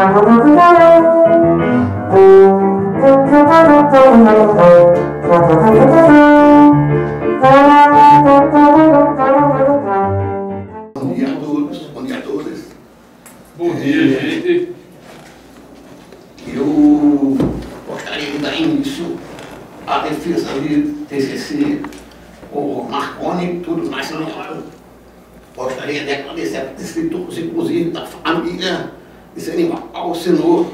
Bom dia a todas. Bom dia, gente. Eu gostaria de dar início à defesa de TCC, o Marconi, tudo mais sonhado. Gostaria de agradecer a escritores, inclusive da família de Senival Alcenor,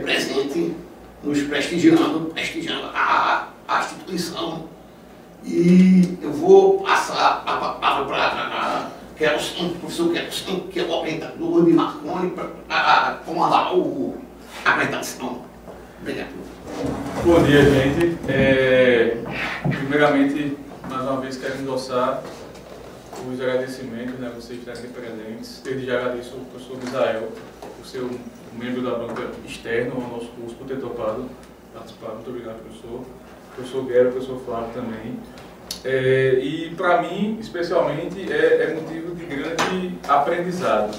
presente, nos prestigiando a instituição. E eu vou passar a palavra para o professor Kelson, que é o orientador de Marconi, para comandar a apresentação. Obrigado. Bom dia, gente. Primeiramente, mais uma vez, quero endossar os agradecimentos, né, vocês estarem presentes. Desde já agradeço ao professor Misael, por ser um membro da banca externo ao nosso curso, por ter topado participar. Muito obrigado, professor. Professor Guerra, professor Flávio também. E para mim, especialmente, é motivo de grande aprendizado.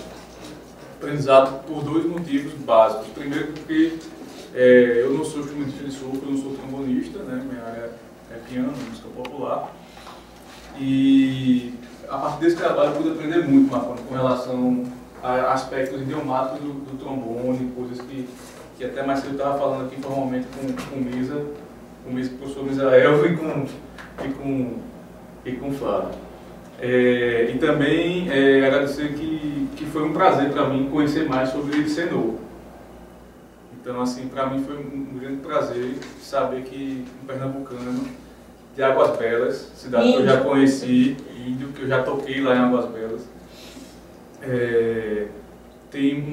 Aprendizado por dois motivos básicos. Primeiro, porque eu não sou instrumentista de sopro, eu não sou trombonista, né? Minha área é piano, música popular. E a partir desse trabalho eu pude aprender muito, Marconi, com relação a aspectos idiomáticos do trombone, coisas que até mais cedo eu estava falando aqui informalmente com o Misa, com o professor Misael e com o Flávio. E também agradecer que foi um prazer para mim conhecer mais sobre Senor. Então, assim, para mim foi um grande prazer saber que um pernambucano de Águas Belas, cidade que eu já conheci, índio, que eu já toquei lá em Águas Belas, tem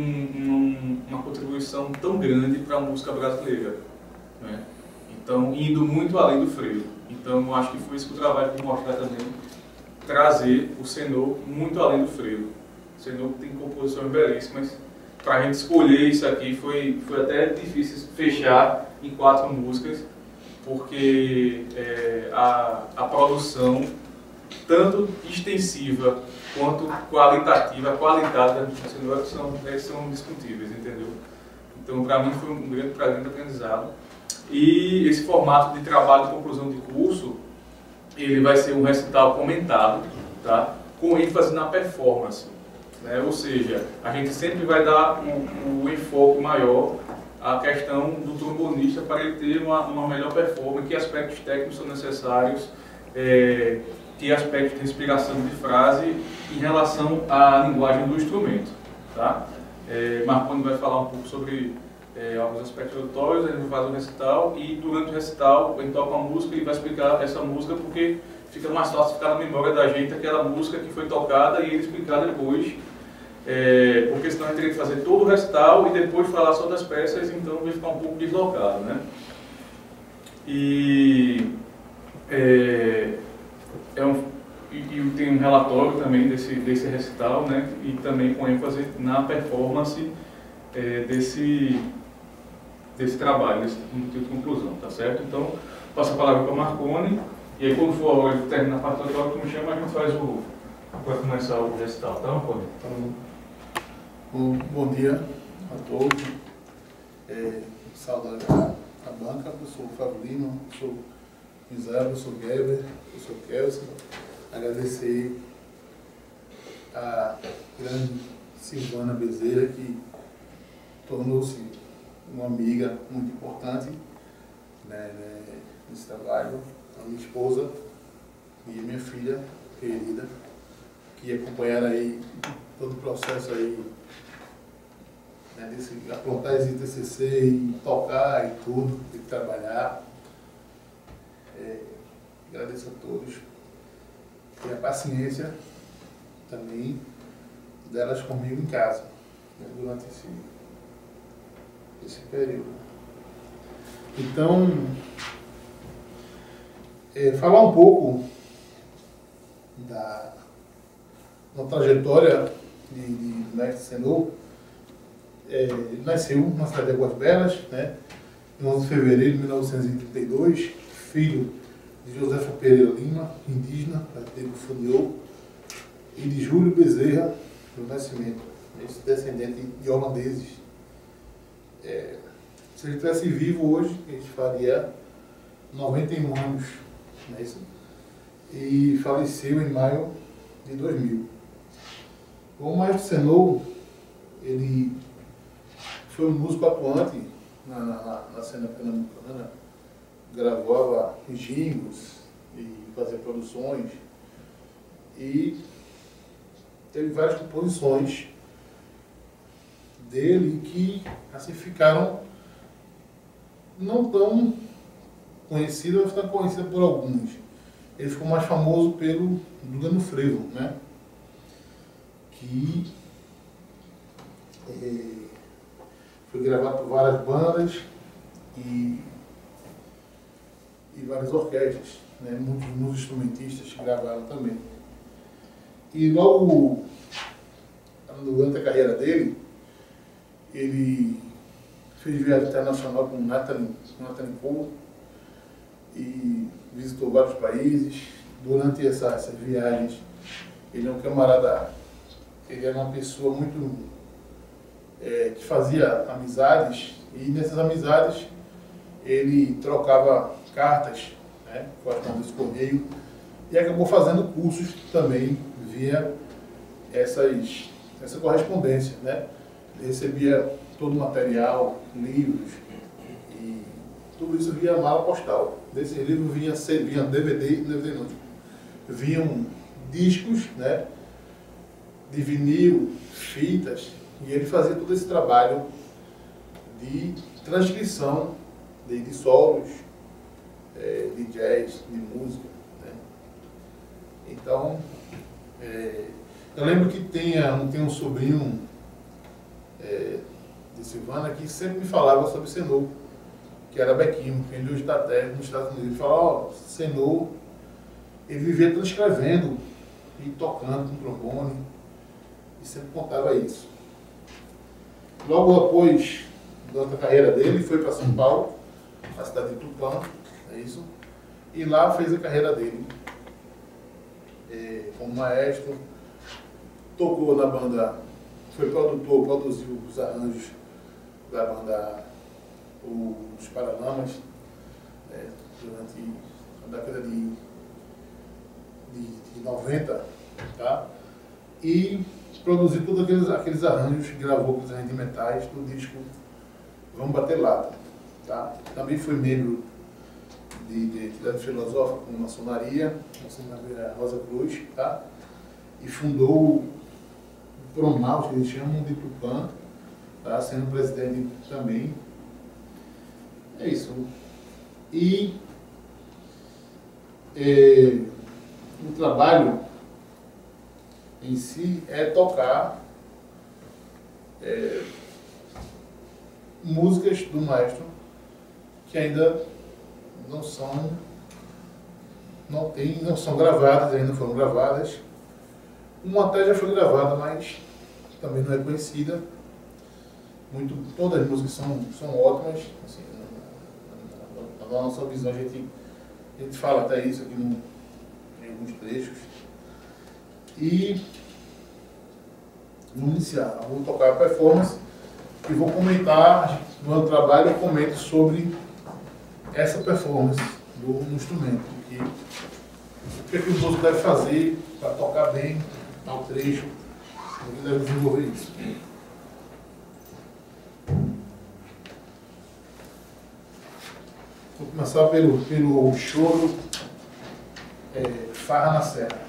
uma contribuição tão grande para a música brasileira, né? Então, indo muito além do freio. Então, eu acho que foi isso que o trabalho quis mostrar também, trazer o Senor muito além do freio. O Senor tem composições belíssimas. Para a gente escolher isso aqui foi até difícil fechar em 4 músicas, porque a produção, tanto extensiva quanto qualitativa, a qualidade da música Senor são discutíveis, entendeu? Então, para mim foi um grande aprendizado. E esse formato de trabalho de conclusão de curso, ele vai ser um recital comentado, tá? Com ênfase na performance, né? Ou seja, a gente sempre vai dar um enfoque maior à questão do trombonista para ele ter uma melhor performance, que aspectos técnicos são necessários, que aspectos de respiração de frase em relação à linguagem do instrumento, tá? Marconi vai falar um pouco sobre alguns aspectos auditórios, a gente vai fazer um recital e durante o recital, ele toca uma música e vai explicar essa música porque fica mais fácil ficar na memória da gente aquela música que foi tocada e ele explicar depois, porque senão a gente teria que fazer todo o recital e depois falar só das peças, então vai ficar um pouco deslocado, né? E tem um relatório também desse recital, né? E também com ênfase na performance desse trabalho, desse motivo de conclusão, tá certo? Então, passo a palavra para o Marconi, e aí quando for a hora de terminar a parte do auditório, tu me chama, a gente faz para começar o recital, tá, Marconi? Bom dia a todos. Saudar a banca, professor Flávio Lima, professor Misael, professor Geber, professor Kelson. Agradecer a grande Silvana Bezerra, que tornou-se uma amiga muito importante, né, nesse trabalho, a minha esposa e a minha filha querida, que acompanharam aí todo o processo aí, né, desse aprontar esse TCC e tocar e tudo, e trabalhar. Agradeço a todos e a paciência também delas comigo em casa, né, durante esse período. Então, falar um pouco da trajetória de Mestre Senor. Ele nasceu na cidade de Águas Belas, né, em 11 de fevereiro de 1932, filho de Josefa Pereira Lima, indígena, partido Funiô, e de Júlio Bezerra do Nascimento, esse descendente de holandeses. Se ele estivesse vivo hoje, ele faria 91 anos, não é isso? E faleceu em maio de 2000. O Maestro Senhor, ele foi um músico atuante na cena pernambucana, gravava jingles e fazia produções, e teve várias composições dele que assim ficaram não tão conhecidas, mas ficaram conhecidas por alguns. Ele ficou mais famoso pelo Duda no Frevo, né? Que foi gravado por várias bandas e várias orquestras, né? Muitos instrumentistas gravaram também. E logo durante a carreira dele, ele fez viagem internacional com Natalie Cole e visitou vários países. Durante essas viagens, ele é um camarada, ele era uma pessoa muito que fazia amizades, e nessas amizades ele trocava cartas, né, com as mãos do correio, e acabou fazendo cursos também via essa correspondência, né? Ele recebia todo o material, livros, e tudo isso via mala postal. Desse livro vinha DVD não, vinham discos, né, de vinil, fitas, e ele fazia todo esse trabalho de transcrição de solos, de jazz, de música, né? Então, eu lembro que tem um sobrinho de Silvana que sempre me falava sobre Senhor, que era Bequinho, que ele hoje está até nos Estados Unidos. Ele falava, Senhor, ele vivia transcrevendo e tocando com trombone, e sempre contava isso. Logo após, durante a carreira dele, foi para São Paulo, na cidade de Tupã, é isso, e lá fez a carreira dele como maestro, tocou na banda, foi produtor, produziu os arranjos da banda Os Paralamas, durante a década de 90, tá? E produziu todos aqueles arranjos, gravou aqueles arranjos de metais do disco Vamos Bater Lata, tá? Também foi membro de atividade filosófica com maçonaria, Rosa Cruz, tá? E fundou o Promaus, que eles chamam de Tupã, tá? Sendo presidente também. É isso. E o trabalho em si é tocar músicas do maestro que ainda não são gravadas, ainda foram gravadas. Uma até já foi gravada, mas também não é conhecida. Todas as músicas são ótimas. Assim, na nossa visão, a gente fala até isso aqui em alguns trechos. E vamos iniciar. Eu vou tocar a performance e vou comentar, no meu trabalho, eu comento sobre essa performance do instrumento. O que o músico deve fazer para tocar bem tal trecho, ele deve desenvolver isso. Vou começar pelo choro Farra na Serra.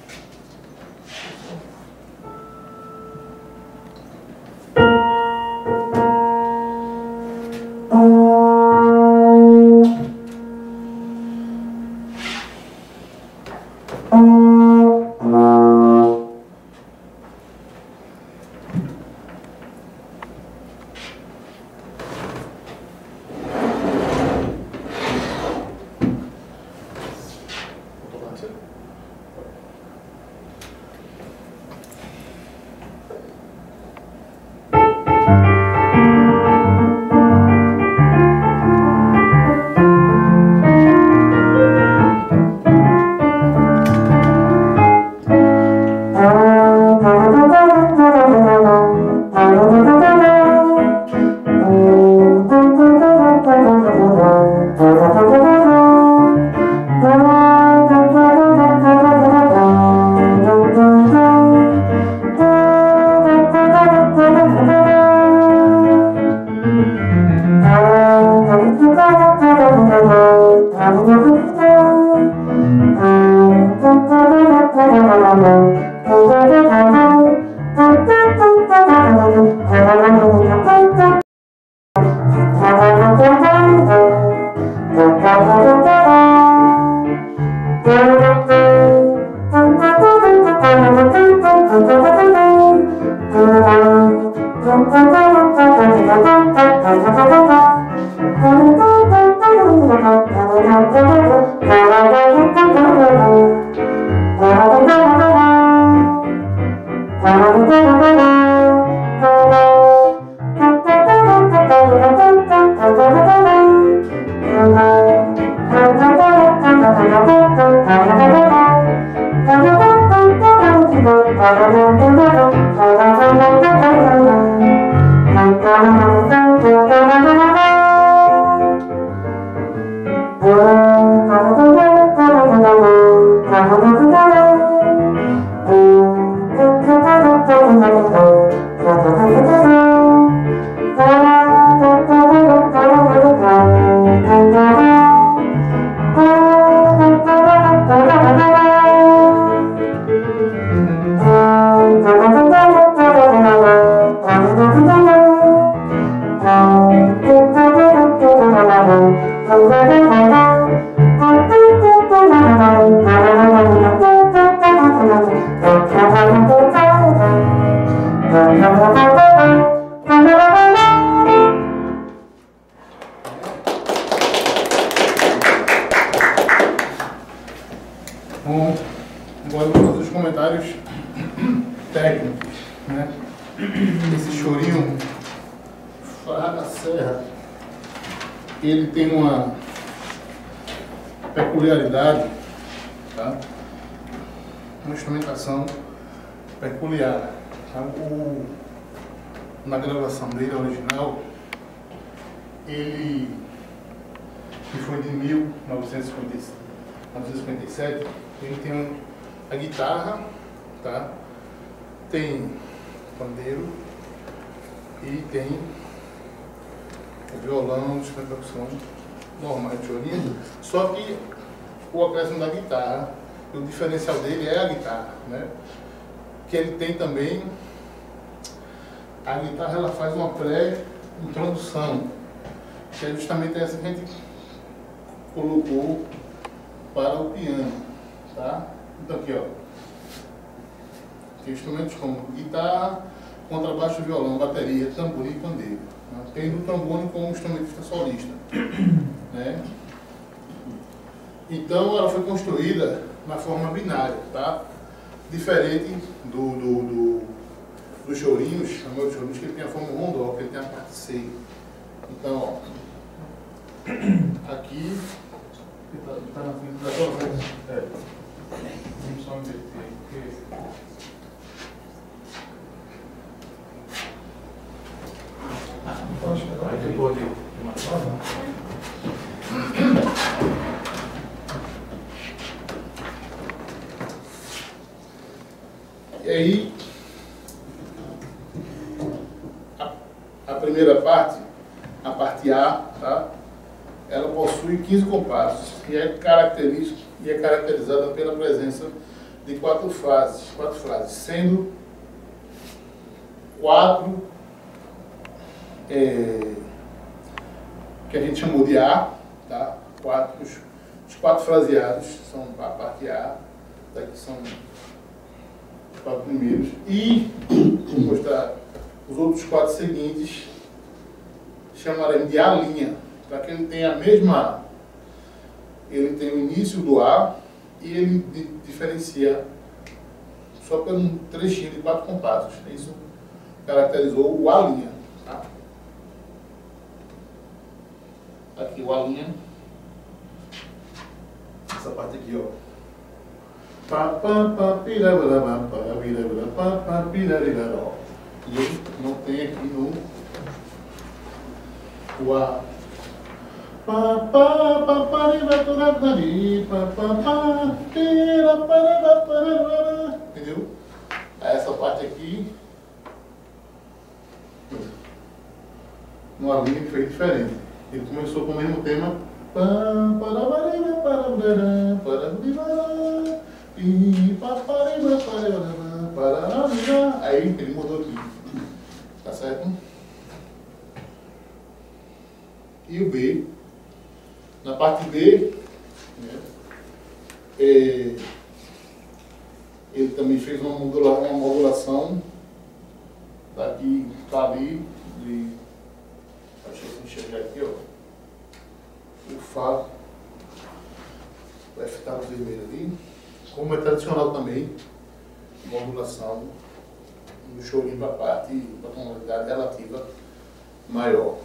Bom, agora eu vou fazer os comentários técnicos, né? Esse chorinho Farra da Serra, ele tem uma peculiaridade, tá? Uma instrumentação peculiar. Tá? Na gravação dele original, ele que foi de 1957, ele tem a guitarra, tá? Tem pandeiro e tem o violão, de percussão normal de chorinho, só que o acréscimo da guitarra, o diferencial dele é a guitarra, né? Que ele tem também, a guitarra ela faz uma pré-introdução, que é justamente essa que a gente colocou para o piano, tá? Então aqui, ó, tem instrumentos como guitarra, contrabaixo, violão, bateria, tamborim e pandeiro. Né? Tem o trombone como instrumentista solista, né? Então ela foi construída na forma binária, tá? Diferente dos chorinhos, chamamos de chorinhos, que ele tem a forma rondó, que ele tem a parte C. Então, ó, aqui tá na frente da sua frente. Vamos só inverter aqui. E aí, a primeira parte, a parte A, tá? Ela possui 15 compassos e é caracterizada pela presença de quatro frases, sendo quatro que a gente chamou de A, tá? Os quatro fraseados são a parte A, daqui são os quatro primeiros, e vou mostrar os outros quatro seguintes, chamaremos de A', para que ele tenha a mesma, ele tem o início do A e ele diferencia só por um trechinho de quatro compassos. Isso caracterizou o A'. Tá? Aqui o A', essa parte aqui, ó. E não tem aqui no o A. Entendeu? Essa parte aqui no A' fez diferente. Ele começou com o mesmo tema. Aí ele mudou aqui. Tá certo? E o B. Na parte B, né, ele também fez uma modulação daqui para ali, de deixar aqui, ó. O Fá, o F tá vermelho ali. Como é tradicional também, modulação do chorinho para a parte da tonalidade relativa maior.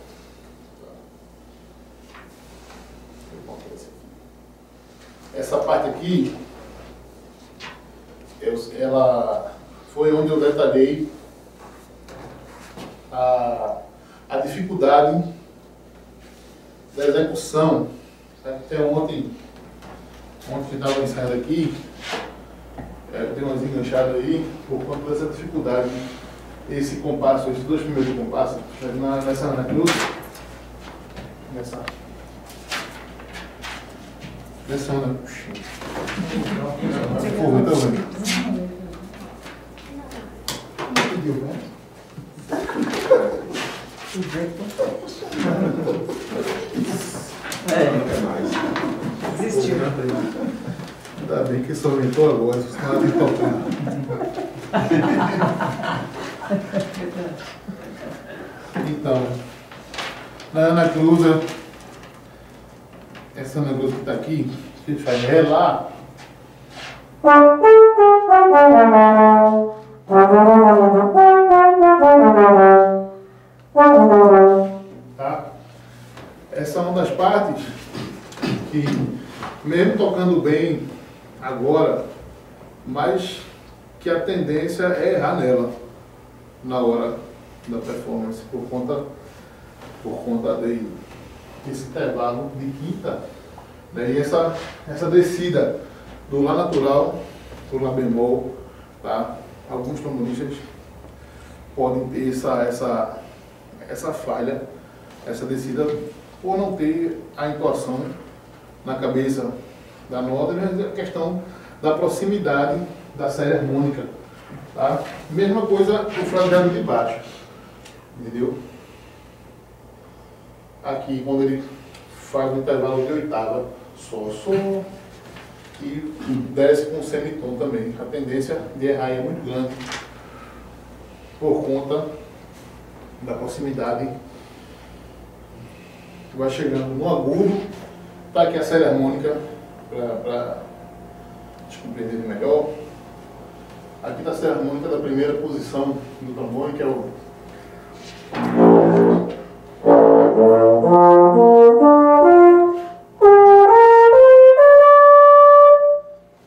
Essa parte aqui, ela foi onde eu detalhei a dificuldade da execução. Até ontem que estava ensaiando aqui, tem umas enganchadas aí, por conta dessa dificuldade. Esse compasso, esses dois primeiros compassos, nessa cruz, nessa onda. Forma também. Desistiu. Ainda bem que só aumentou agora, vocês estão ali tocando. Então, na Ana Cruza, essa Ana Cruza que está aqui, a gente faz Ré lá. Tá? Essa é uma das partes que, mesmo tocando bem agora, mas que a tendência é errar nela na hora da performance, por conta desse intervalo de quinta, né? E essa descida do Lá natural para o Lá bemol, tá? Alguns trombonistas podem ter essa falha, essa descida, por não ter a intuação na cabeça da nota, mas a questão da proximidade da série harmônica, tá? Mesma coisa do fraseado de baixo, entendeu? Aqui, quando ele faz um intervalo de oitava, Sol, e desce com semitom também. A tendência de errar é muito grande por conta da proximidade. Vai chegando no agudo, tá aqui a série harmônica para compreender melhor. Aqui está a série harmônica da primeira posição do trombone, que é o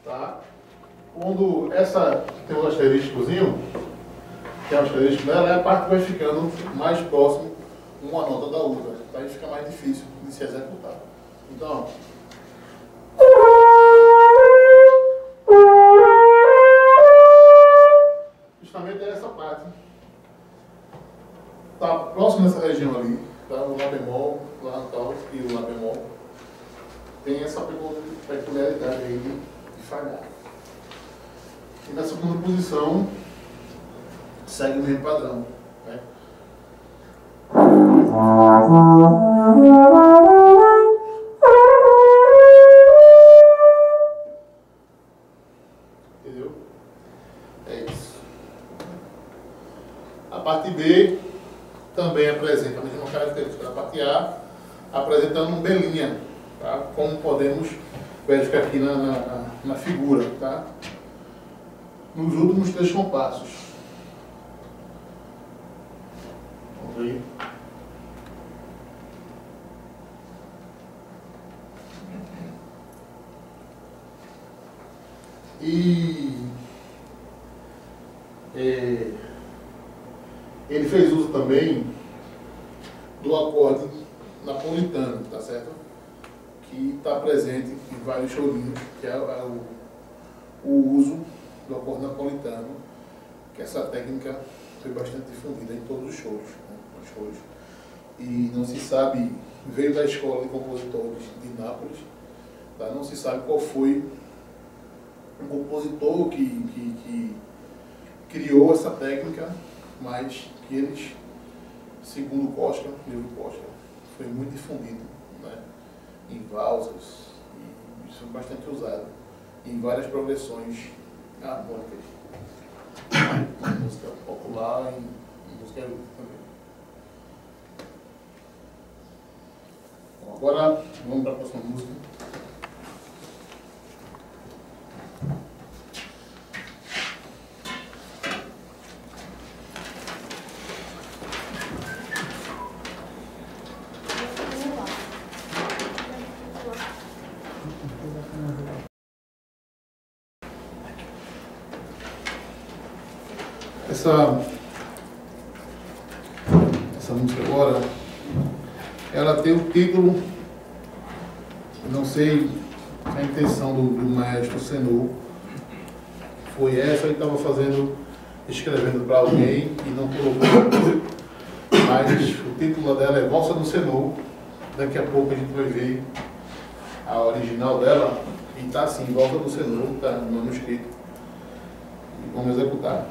tá? Quando essa tem um asterísticozinho, que é o asterístico dela, é a parte que vai ficando mais próximo uma nota da outra, tá? Aí fica mais difícil de se executar. Então, justamente é essa parte. Tá próximo dessa região ali, tá? O Lá bemol, Lá natal e o Lá bemol. Tem essa peculiaridade aí de falhar. E na segunda posição, segue o mesmo padrão, né? Entendeu? É isso. A parte B também apresenta a mesma característica da parte A, apresentando um B', tá? Como podemos verificar aqui na figura, tá? Nos últimos 3 compassos. Vamos ver. E ele fez uso também do acorde napolitano, tá certo? Que está presente em vários chorinhos, que é o uso do acorde napolitano, que essa técnica foi bastante difundida em todos os shows, né? E não se sabe, veio da escola de compositores de Nápoles, tá? Não se sabe qual foi o compositor que criou essa técnica, mas que eles, segundo Costa, foi muito difundido, né? Em valsas, e isso é bastante usado em várias progressões harmônicas, em música popular e em música erudita também. Agora vamos para a próxima música. Essa música agora, ela tem o título, não sei se a intenção do maestro Senhor foi essa, ele estava escrevendo para alguém e não colocou, mas o título dela é Valsa do Senhor. Daqui a pouco a gente vai ver a original dela, e está assim, Valsa do Senhor, está no manuscrito, e vamos executar.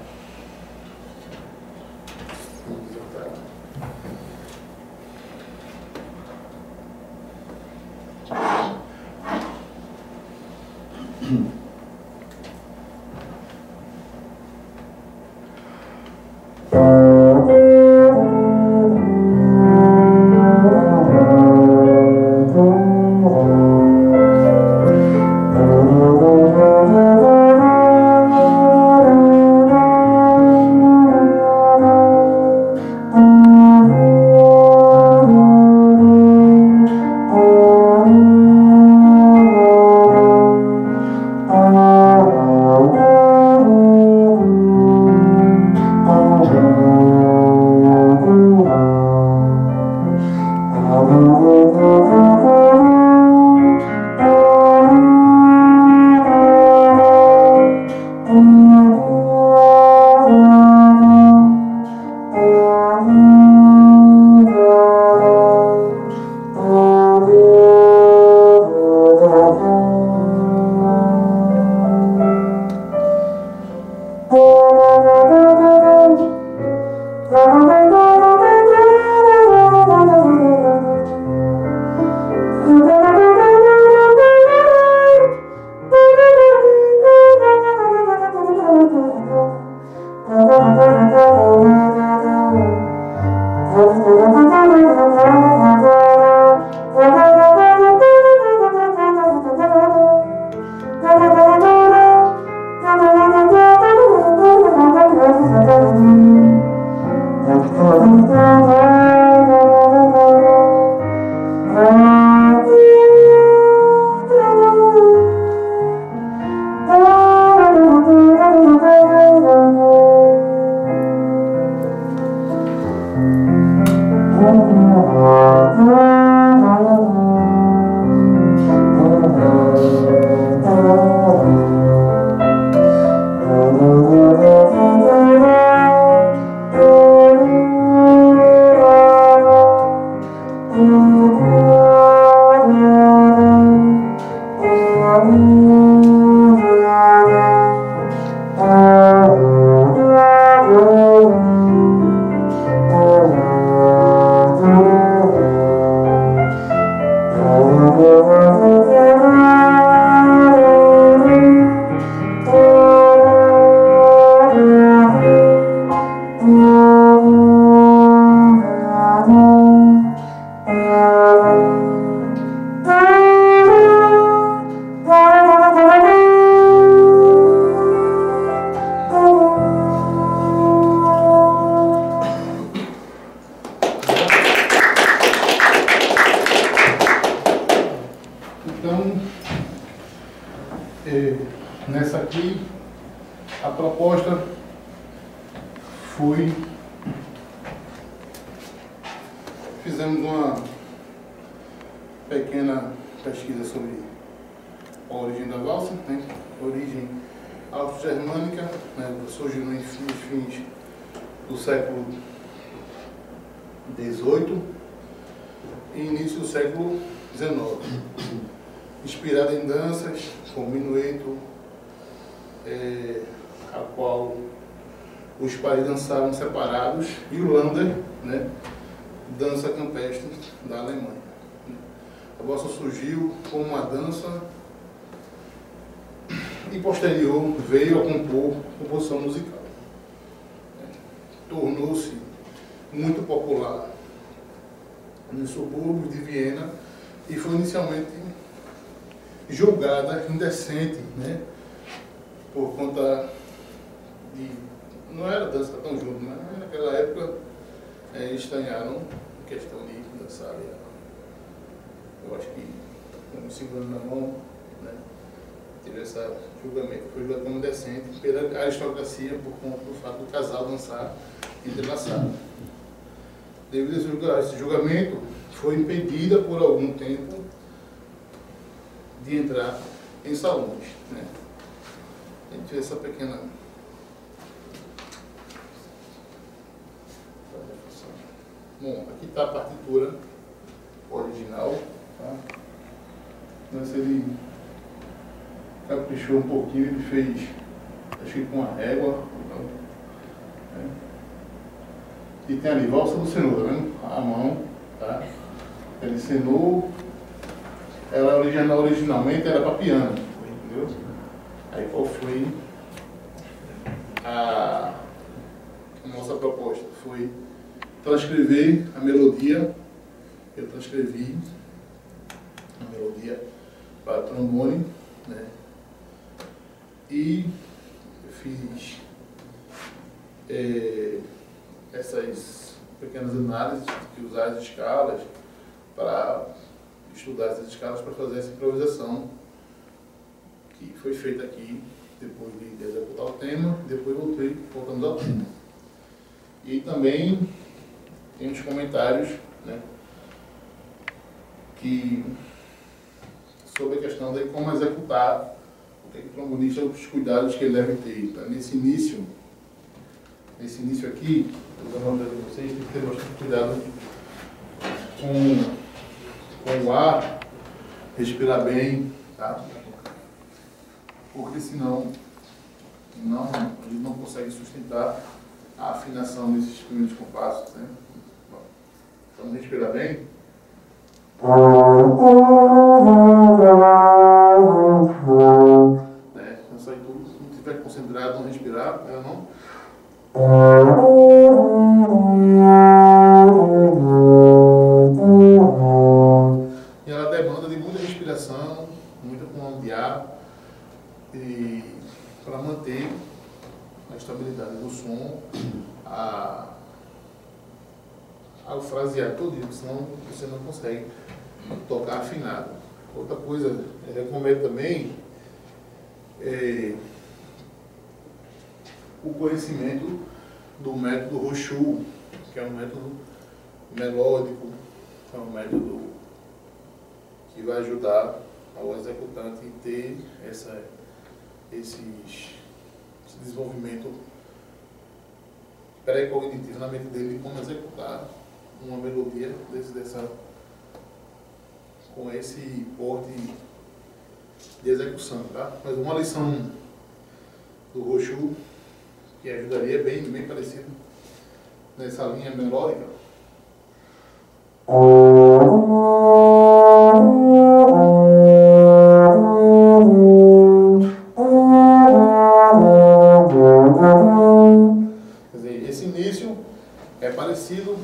Nessa aqui, a proposta foi, fizemos uma pequena pesquisa sobre a origem da valsa, né? Origem alto-germânica, né? Surgiu nos fins do século XVIII e início do século XIX, inspirada em danças como minueto, a qual os pais dançavam separados, e o Lander, né, dança campestre da Alemanha. A valsa surgiu como uma dança e posterior veio a compor composição musical. Tornou-se muito popular nos subúrbios de Viena, e foi inicialmente julgada indecente, né? Por conta de... Não era dança tão junto, mas naquela época estranharam a questão de dançar ali. Eu acho que, me segurando na mão, né? Teve esse julgamento, foi julgado como indecente pela aristocracia por conta do fato do casal dançar entrelaçado. Devido a esse julgamento, foi impedida por algum tempo de entrar em salões, né? A gente fez essa pequena... Bom, aqui está a partitura original, tá? Mas ele caprichou um pouquinho, ele fez, acho que com a régua, né? E tem ali, valsa do Senhor, tá vendo? A mão, tá? Ele cenou, ela originalmente era para piano, entendeu? Aí qual foi a nossa proposta? Foi transcrever a melodia. Eu transcrevi a melodia para trombone, né? E fiz essas pequenas análises de usar as escalas para estudar essas escalas para fazer essa improvisação que foi feita aqui depois de executar o tema, depois voltamos ao tema. E também tem uns comentários, né, sobre a questão de como executar, o que o trombonista, os cuidados que ele deve ter. Tá? Nesse início aqui, eu vou mostrar para vocês, tem que ter bastante cuidado com o ar, respirar bem, tá? Porque senão a gente não consegue sustentar a afinação desses primeiros compassos, né? Bom, então respirar bem. Então sai tudo, se não estiver concentrado, não respirar, não. E ela demanda de muita respiração, muita pulmão de ar, para manter a estabilidade do som, ao frasear todo isso, senão você não consegue tocar afinado. Outra coisa, eu recomendo também o conhecimento do método Rochu, que é um método melódico, é um método que vai ajudar ao executante a ter esse desenvolvimento pré-cognitivo na mente dele de como executar uma melodia com esse porte de execução, tá? Mas uma lição do Rochu que ajudaria bem parecido nessa linha melódica. Quer dizer, esse início é parecido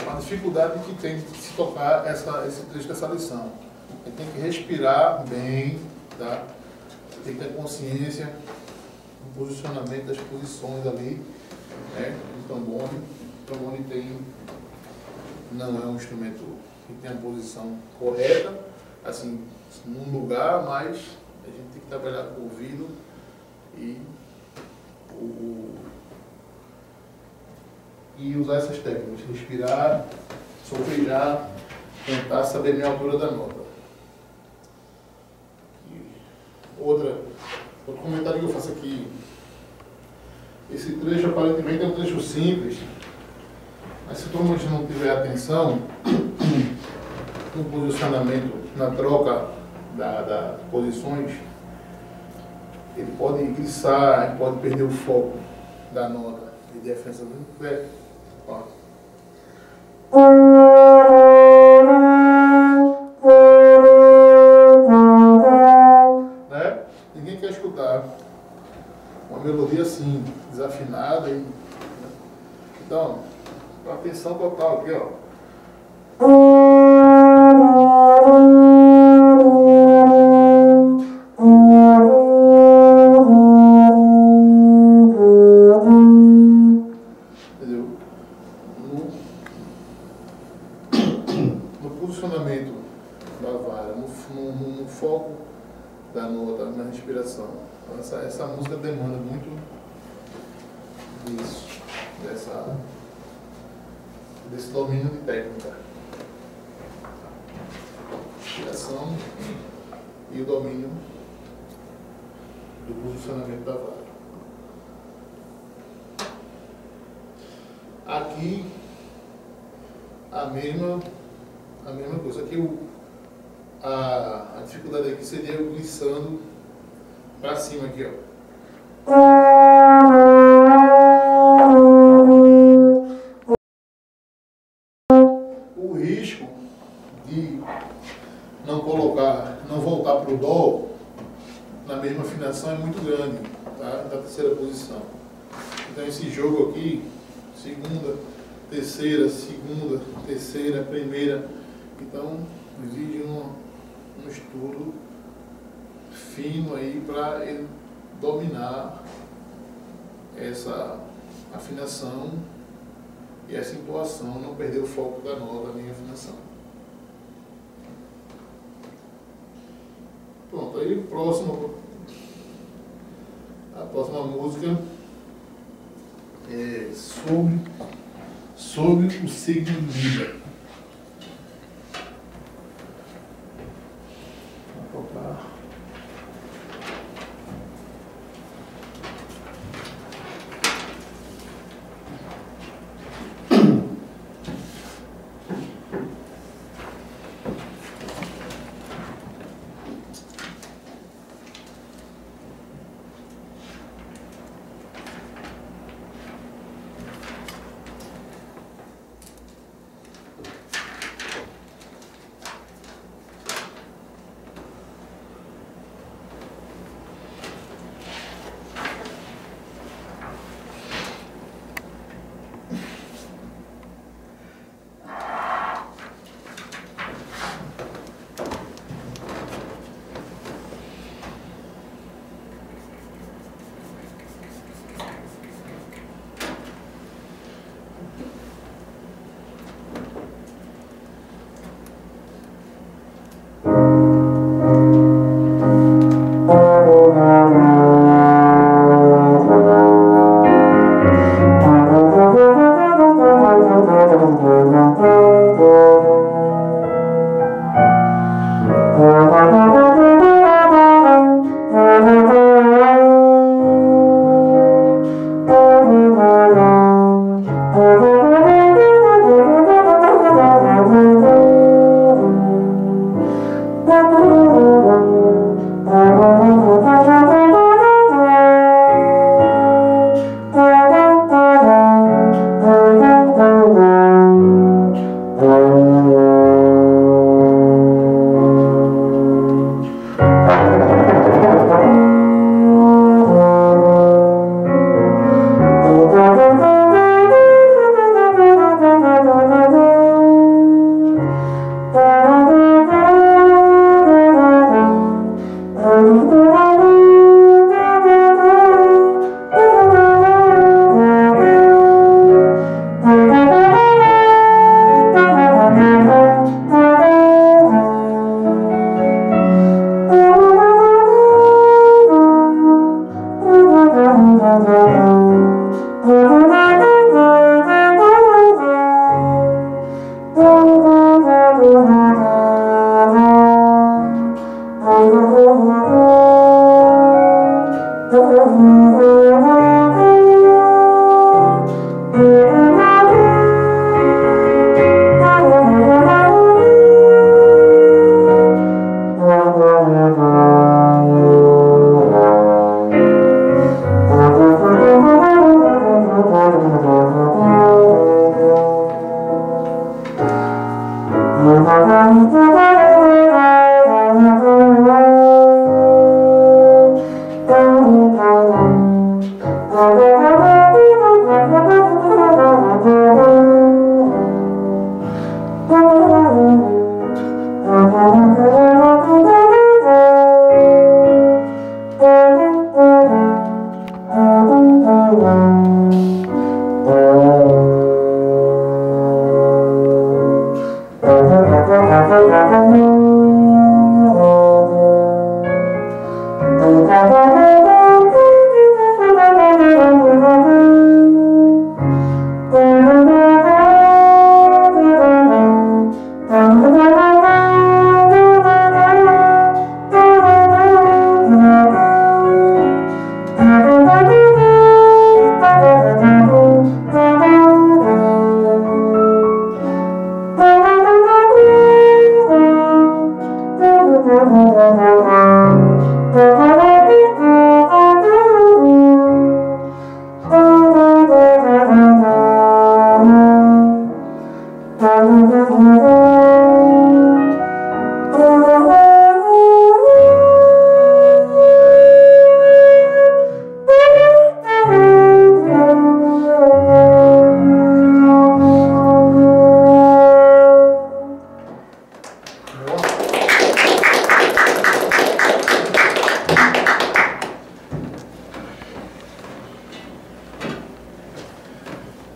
com a dificuldade que tem de se tocar esse trecho dessa lição. Ele tem que respirar bem, tá? Tem que ter consciência do posicionamento das posições ali, né? Do trombone. O trombone não é um instrumento que tem a posição correta, assim, num lugar, mas a gente tem que trabalhar com o ouvido e usar essas técnicas, respirar, solfejar, tentar saber a minha altura da nota. Outro comentário que eu faço aqui, esse trecho aparentemente é um trecho simples, mas se o trombonista não tiver atenção no posicionamento, na troca das posições, ele pode glissar, ele pode perder o foco da nota de defesa do pé. Né? Ninguém quer escutar uma melodia assim, desafinada. Então, atenção total aqui, ó. posicionamento da vara, no foco da nota, na respiração. Então, essa música demanda muito disso, desse domínio de técnica. Respiração e o domínio do posicionamento da vara. Aqui a mesma coisa. Aqui a dificuldade aqui seria eu glissando para cima aqui, ó. O risco de não voltar para o dó na mesma afinação é muito grande, tá? Da terceira posição. Então esse jogo aqui, segunda, terceira, primeira, então exige um estudo fino aí para ele dominar essa afinação e essa entoação, não perder o foco da nota nem a afinação. Pronto, aí a próxima música é sobre o signo de Libra. Vou tocar.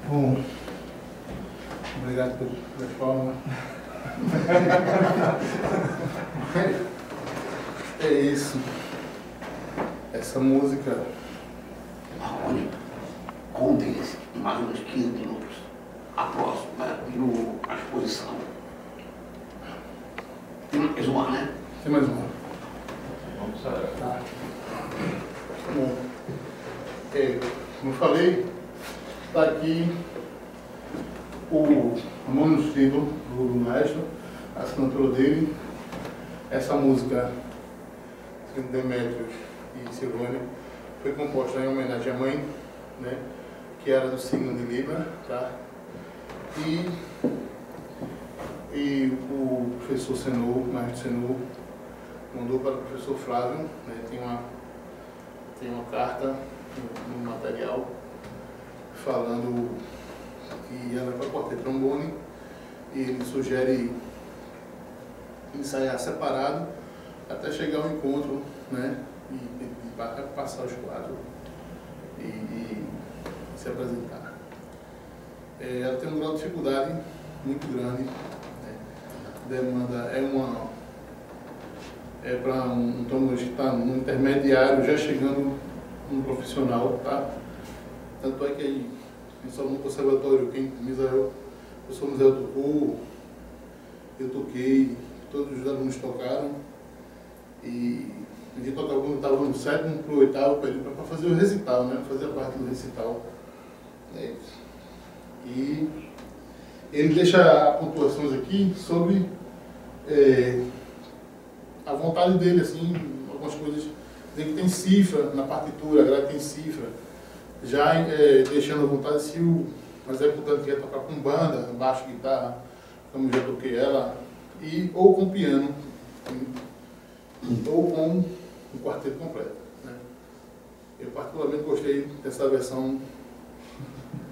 Bom, obrigado pela forma. É isso. Essa música. Marrone, contem-se mais ou menos 15 minutos. A próxima a exposição. Tem mais uma, né? Tem mais uma. Vamos lá. Tá. Bom, como eu falei, está aqui o manuscrito do maestro, a assinatura dele. Essa música, Demétrios e Silvânia, foi composta em homenagem à mãe, né, que era do signo de Libra, tá? E o professor Senor, o maestro Senor, mandou para o professor Flávio, né, tem uma carta no material falando que ela é para quarteto trombone, e ele sugere ensaiar separado até chegar ao encontro, né, e passar os quatro e se apresentar. Ela tem um grau de dificuldade muito grande, né, demanda, para um trombonista que está no intermediário, já chegando no profissional, tá? Tanto é que aí, só no conservatório, quem Misael, o professor Misael tocou, eu toquei, todos os alunos tocaram, e a gente tocava quando estava no 7º para o 8º período, para fazer o recital, né? Fazer a parte do recital. E ele deixa pontuações aqui sobre a vontade dele, assim, algumas coisas, dizer que tem cifra na partitura, a grade tem cifra, já deixando à vontade se o executante quer tocar com banda, baixo, guitarra, como já toquei ela, ou com piano, ou com um quarteto completo, né? Eu particularmente gostei dessa versão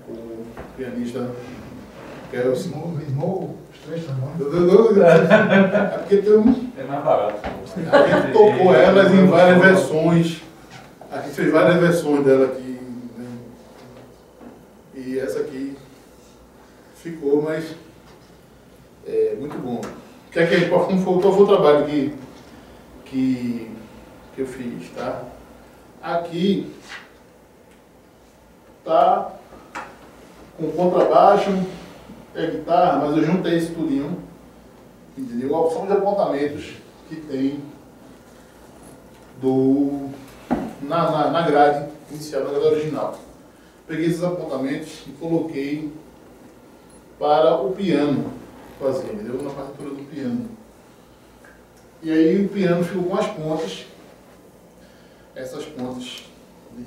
com o pianista Kelson. Ritmou os três também. É porque tem um... É mais barato. A gente tocou elas em várias versões. A gente fez várias versões dela aqui, né? E essa aqui ficou, mas muito bom. Qual foi o trabalho que eu fiz, tá? Aqui tá com contrabaixo, guitarra, mas eu juntei esse tudinho, entendeu? São os apontamentos que tem na grade inicial, na grade original. Peguei esses apontamentos e coloquei para o piano fazer, entendeu? Na partitura do piano. E aí o piano ficou com as pontas, essas pontas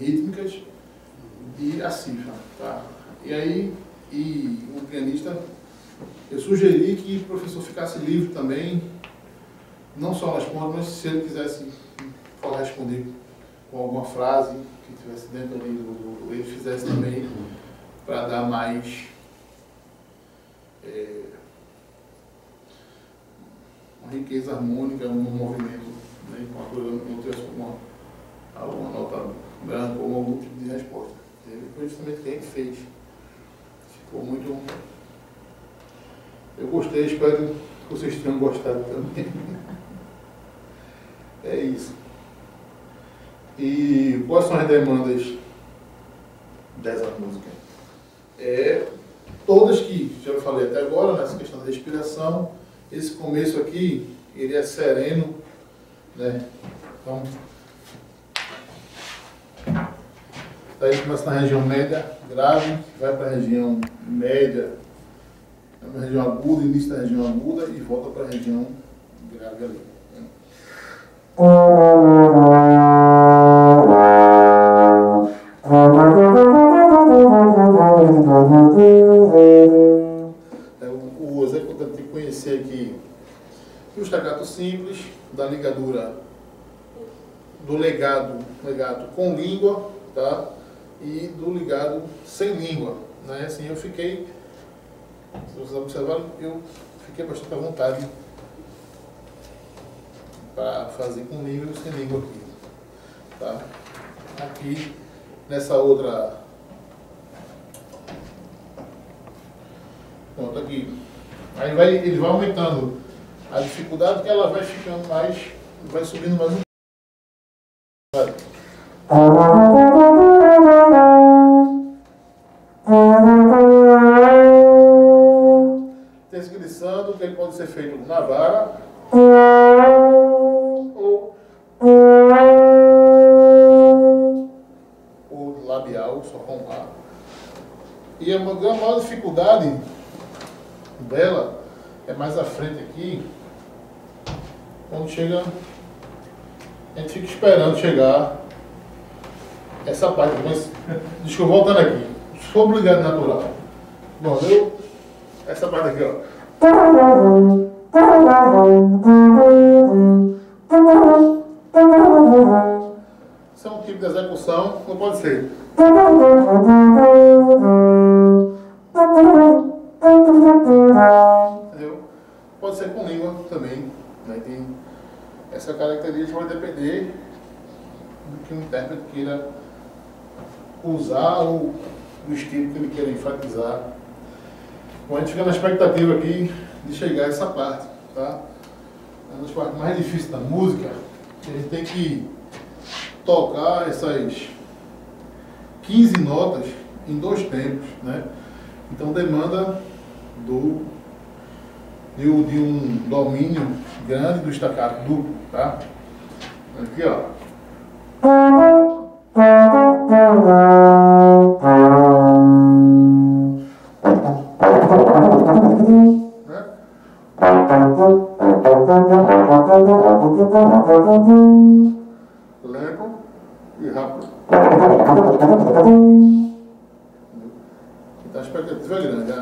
rítmicas e a cifra, tá? E aí, o pianista, eu sugeri que o professor ficasse livre também, não só nas pontas, mas se ele quisesse corresponder com alguma frase que estivesse dentro ali ele fizesse também, para dar mais uma riqueza harmônica, um movimento, né, uma coisa não tivesse alguma nota branca ou algum tipo de resposta. Foi justamente o que a gente fez. Ficou muito... Eu gostei, espero que vocês tenham gostado também. É isso. E quais são as demandas dessa música? Todas que já falei até agora, nessa questão da respiração, esse começo aqui, ele é sereno, né? Então, daí começa na região média, grave, vai para a região média, na região aguda, início da região aguda e volta para a região grave ali. Né? O executante tem que conhecer aqui o staccato simples, da ligadura do legato com língua, tá? E do ligado sem língua, né? Assim eu fiquei, se vocês observaram, eu fiquei bastante à vontade para fazer com língua e sem língua aqui, tá? Aqui nessa outra, pronto, aqui, aí ele vai aumentando a dificuldade, que ela vai ficando mais, vai subindo mais um pouco. Desglissando, que ele pode ser feito na vara ou labial, só com A. E a maior dificuldade dela é mais à frente aqui, quando chega, a gente fica esperando chegar essa parte, mas deixa eu voltando aqui, sou obrigado natural. Bom, essa parte aqui, ó. Isso é um tipo de execução, não pode ser. Entendeu? Pode ser com língua também, né? Tem essa característica, vai depender do que o intérprete queira usar ou do estilo que ele queira enfatizar. Bom, a gente fica na expectativa aqui de chegar a essa parte, tá? É uma das partes mais difíceis da música, que a gente tem que tocar essas 15 notas em 2 tempos, né? Então demanda de um domínio grande do staccato duplo, tá? Aqui, ó. Lento e rápido. Então a expectativa é grande.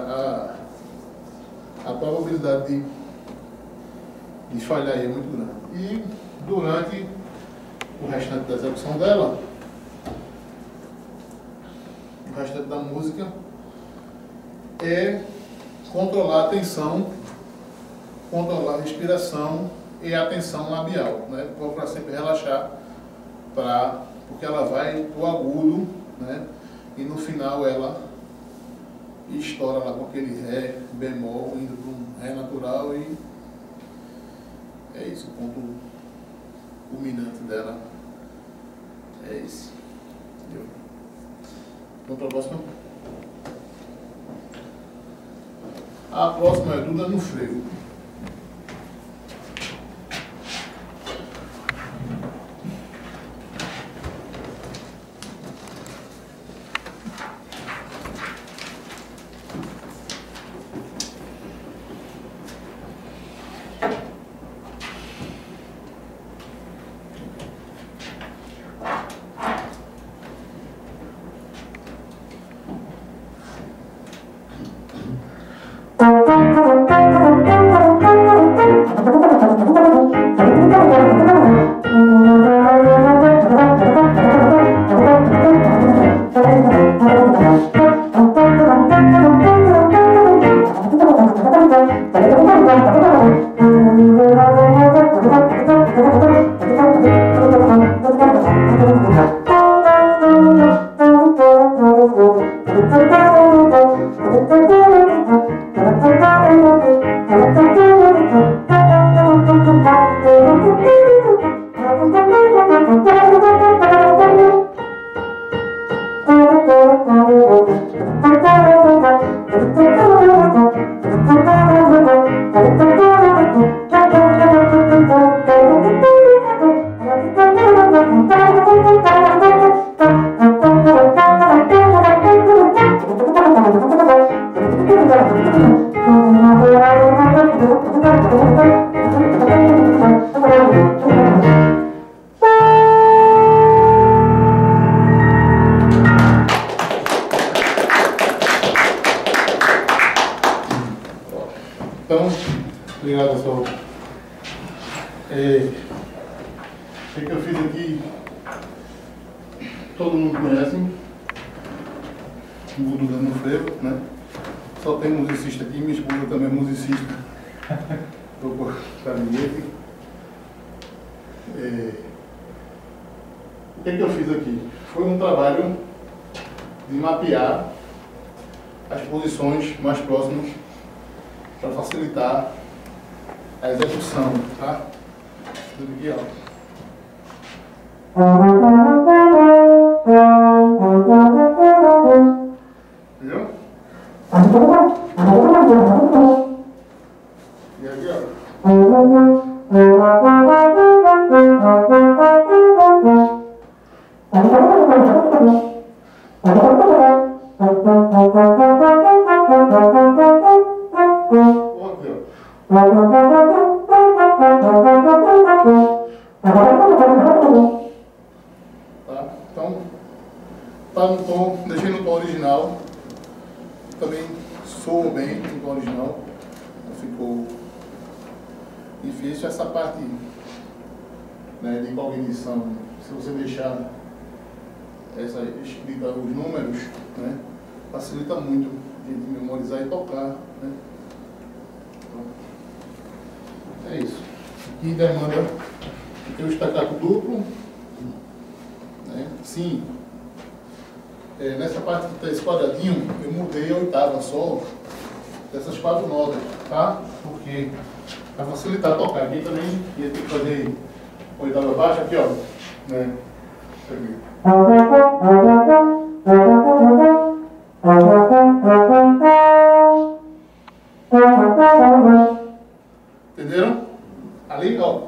A probabilidade de falhar aí é muito grande. E durante o restante da execução dela, o restante da música é controlar a tensão, controlar a respiração e a tensão labial, né? Para sempre relaxar, porque ela vai pro agudo, né? E no final ela estoura lá com aquele Ré bemol, indo para um Ré natural, e é isso, o ponto culminante dela é esse. Entendeu? Vamos para a próxima. A próxima é Duda no freio. Então, obrigado, pessoal. O que eu fiz aqui, todo mundo conhece, o Voodoo Dando Frevo, né? Só tem musicista aqui, minha esposa também é musicista do gabinete. O que eu fiz aqui? Foi um trabalho de mapear as posições mais próximas para facilitar a execução, tá? Tudo aqui, ó. Entendeu? E aqui, ó. Tá? Então, tá no tom, deixei no tom original. Também soa bem no tom original. Não ficou difícil essa parte, né, de cognição. Se você deixar essa escrita, os números, né, facilita muito a gente memorizar e tocar, né? Então, é isso. Aqui demanda ter o estacato duplo, né? Sim. Nessa parte que está esse quadradinho, eu mudei a oitava só dessas 4 notas, tá? Porque para facilitar tocar aqui também ia ter que fazer oitava baixa aqui, ó, né? Aqui. Entenderam? Ali, ó.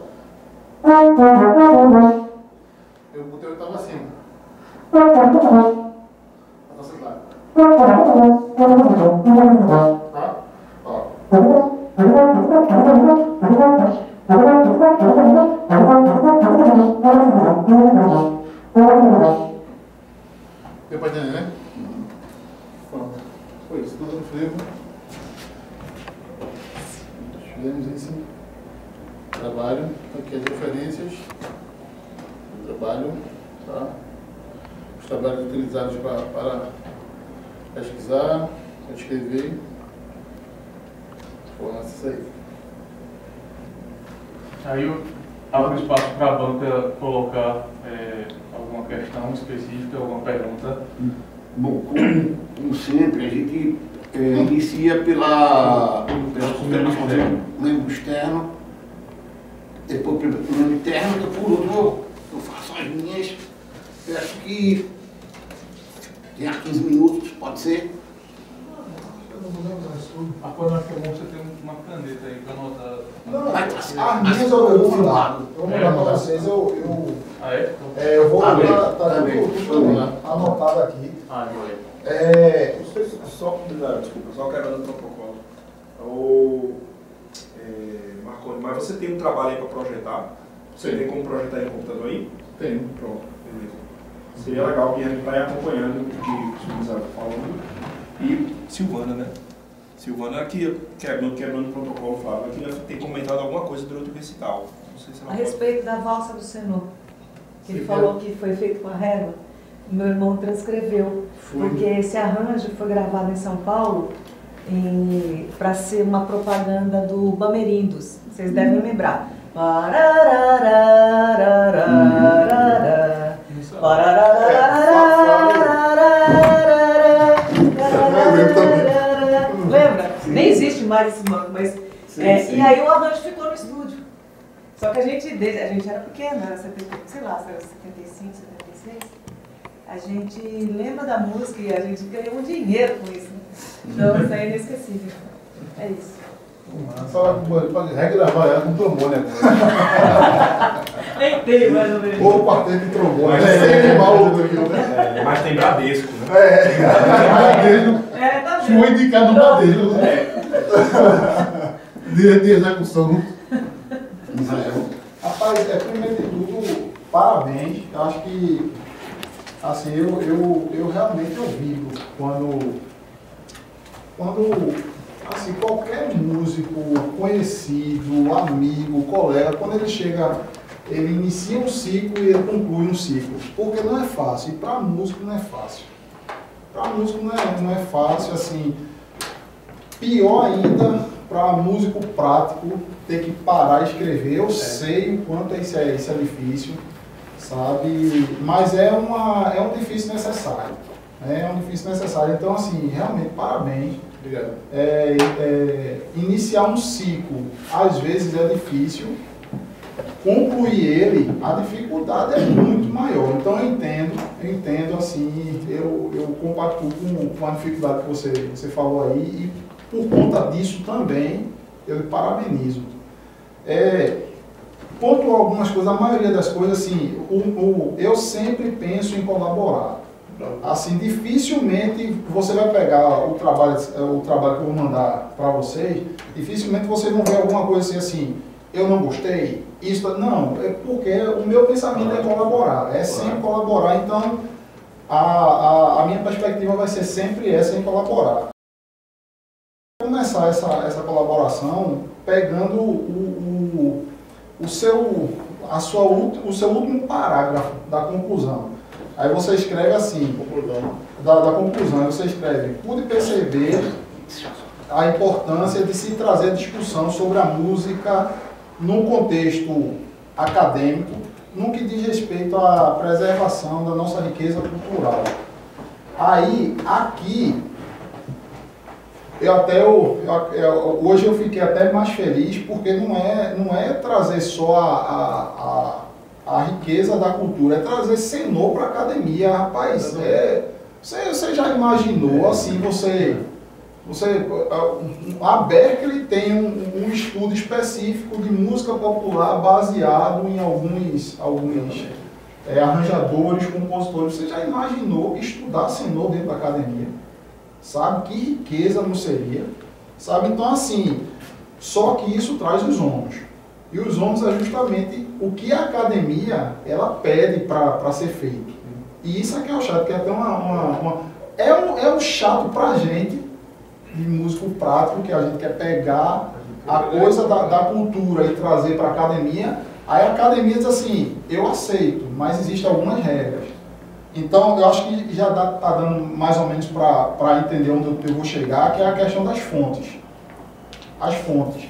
Eu botei a oitava acima. Pra facilitar. Tá? Ó. Deu pra entender, né? Pronto. Foi isso, tudo no frevo. Fizemos esse trabalho. Aqui as referências do trabalho, tá? Os trabalhos utilizados para pesquisar, para escrever. Foram esses aí. Aí eu abro espaço para a banca colocar alguma questão específica, alguma pergunta. Bom, como sempre, a gente inicia pela sustentação do membro externo, depois pelo membro interno, depois por último eu faço as minhas. Eu acho que tem 15 minutos, pode ser? Após nós que é bom você ter uma caneta aí para anotar. As minhas eu vou mandar. Eu vou mandar para vocês. Eu vou mandar, tá tudo anotado aqui. Desculpa, só quero no protocolo. Marconi, mas você tem um trabalho aí para projetar? Você tem como projetar em computador aí? Tenho. Pronto, beleza. Seria legal que a gente vai acompanhando o que o Silvano está falando. E Silvana, né? Silvana aqui, quebrando o protocolo, Flávio, aqui tem comentado alguma coisa durante o recital. Não sei se ela a respeito da valsa do Senhor, que ele falou que foi feito com a régua, meu irmão transcreveu, porque esse arranjo foi gravado em São Paulo para ser uma propaganda do Bamerindos, vocês devem lembrar. Lembra? Nem existe mais esse banco, mas... E aí o arranjo ficou no estúdio. Só que a gente era pequena, era 70, sei lá, era 75, 76. A gente lembra da música e a gente ganhou um dinheiro com isso. Então isso aí é inesquecível. É isso. Só pode regravar ela com trombone agora. Nem tem, mais ou menos. Ou o quarteto de trombone. Mas tem Bradesco, né? Tá vendo. Foi indicado no Bradesco. De execução. Rapaz, primeiro de tudo, parabéns. Eu acho que, assim, eu realmente ouvido quando assim, qualquer músico conhecido, amigo, colega, quando ele chega, ele inicia um ciclo e ele conclui um ciclo. Porque não é fácil, e para músico não é fácil. Para músico não é fácil, assim, pior ainda para músico prático ter que parar e escrever. Eu sei o quanto isso é difícil, sabe? Mas é um difícil necessário. É um difícil necessário. Então, assim, realmente, parabéns. Obrigado. Iniciar um ciclo, às vezes é difícil. Concluir ele, a dificuldade é muito maior. Então, eu entendo assim, eu compactuo com a dificuldade que você falou aí e, por conta disso também, eu lhe parabenizo. Pontuar algumas coisas, a maioria das coisas, assim, eu sempre penso em colaborar. Assim, dificilmente você vai pegar o trabalho que eu vou mandar para vocês, dificilmente vocês vão ver alguma coisa assim, eu não gostei, isso, não, é porque o meu pensamento é colaborar, é sempre colaborar, então a minha perspectiva vai ser sempre essa, em colaborar. Começar essa colaboração pegando o seu último parágrafo da conclusão. Aí você escreve assim, da conclusão, aí você escreve: pude perceber a importância de se trazer discussão sobre a música num contexto acadêmico, no que diz respeito à preservação da nossa riqueza cultural. Aí, aqui, hoje eu fiquei até mais feliz, porque não é trazer só a riqueza da cultura, é trazer Senhor para a academia. Rapaz, você já imaginou, assim, a Berkeley tem um estudo específico de música popular baseado em alguns arranjadores, compositores. Você já imaginou estudar Senhor dentro da academia? Sabe? Que riqueza não seria? Sabe? Então, assim, só que isso traz os ônus. E os ônus é justamente o que a academia ela pede para ser feito. E isso aqui é o chato, que é até é um chato para a gente, de músico prático, que a gente quer pegar a coisa da cultura e trazer para a academia. Aí a academia diz assim: eu aceito, mas existem algumas regras. Então, eu acho que já está dando mais ou menos para entender onde eu vou chegar, que é a questão das fontes. As fontes.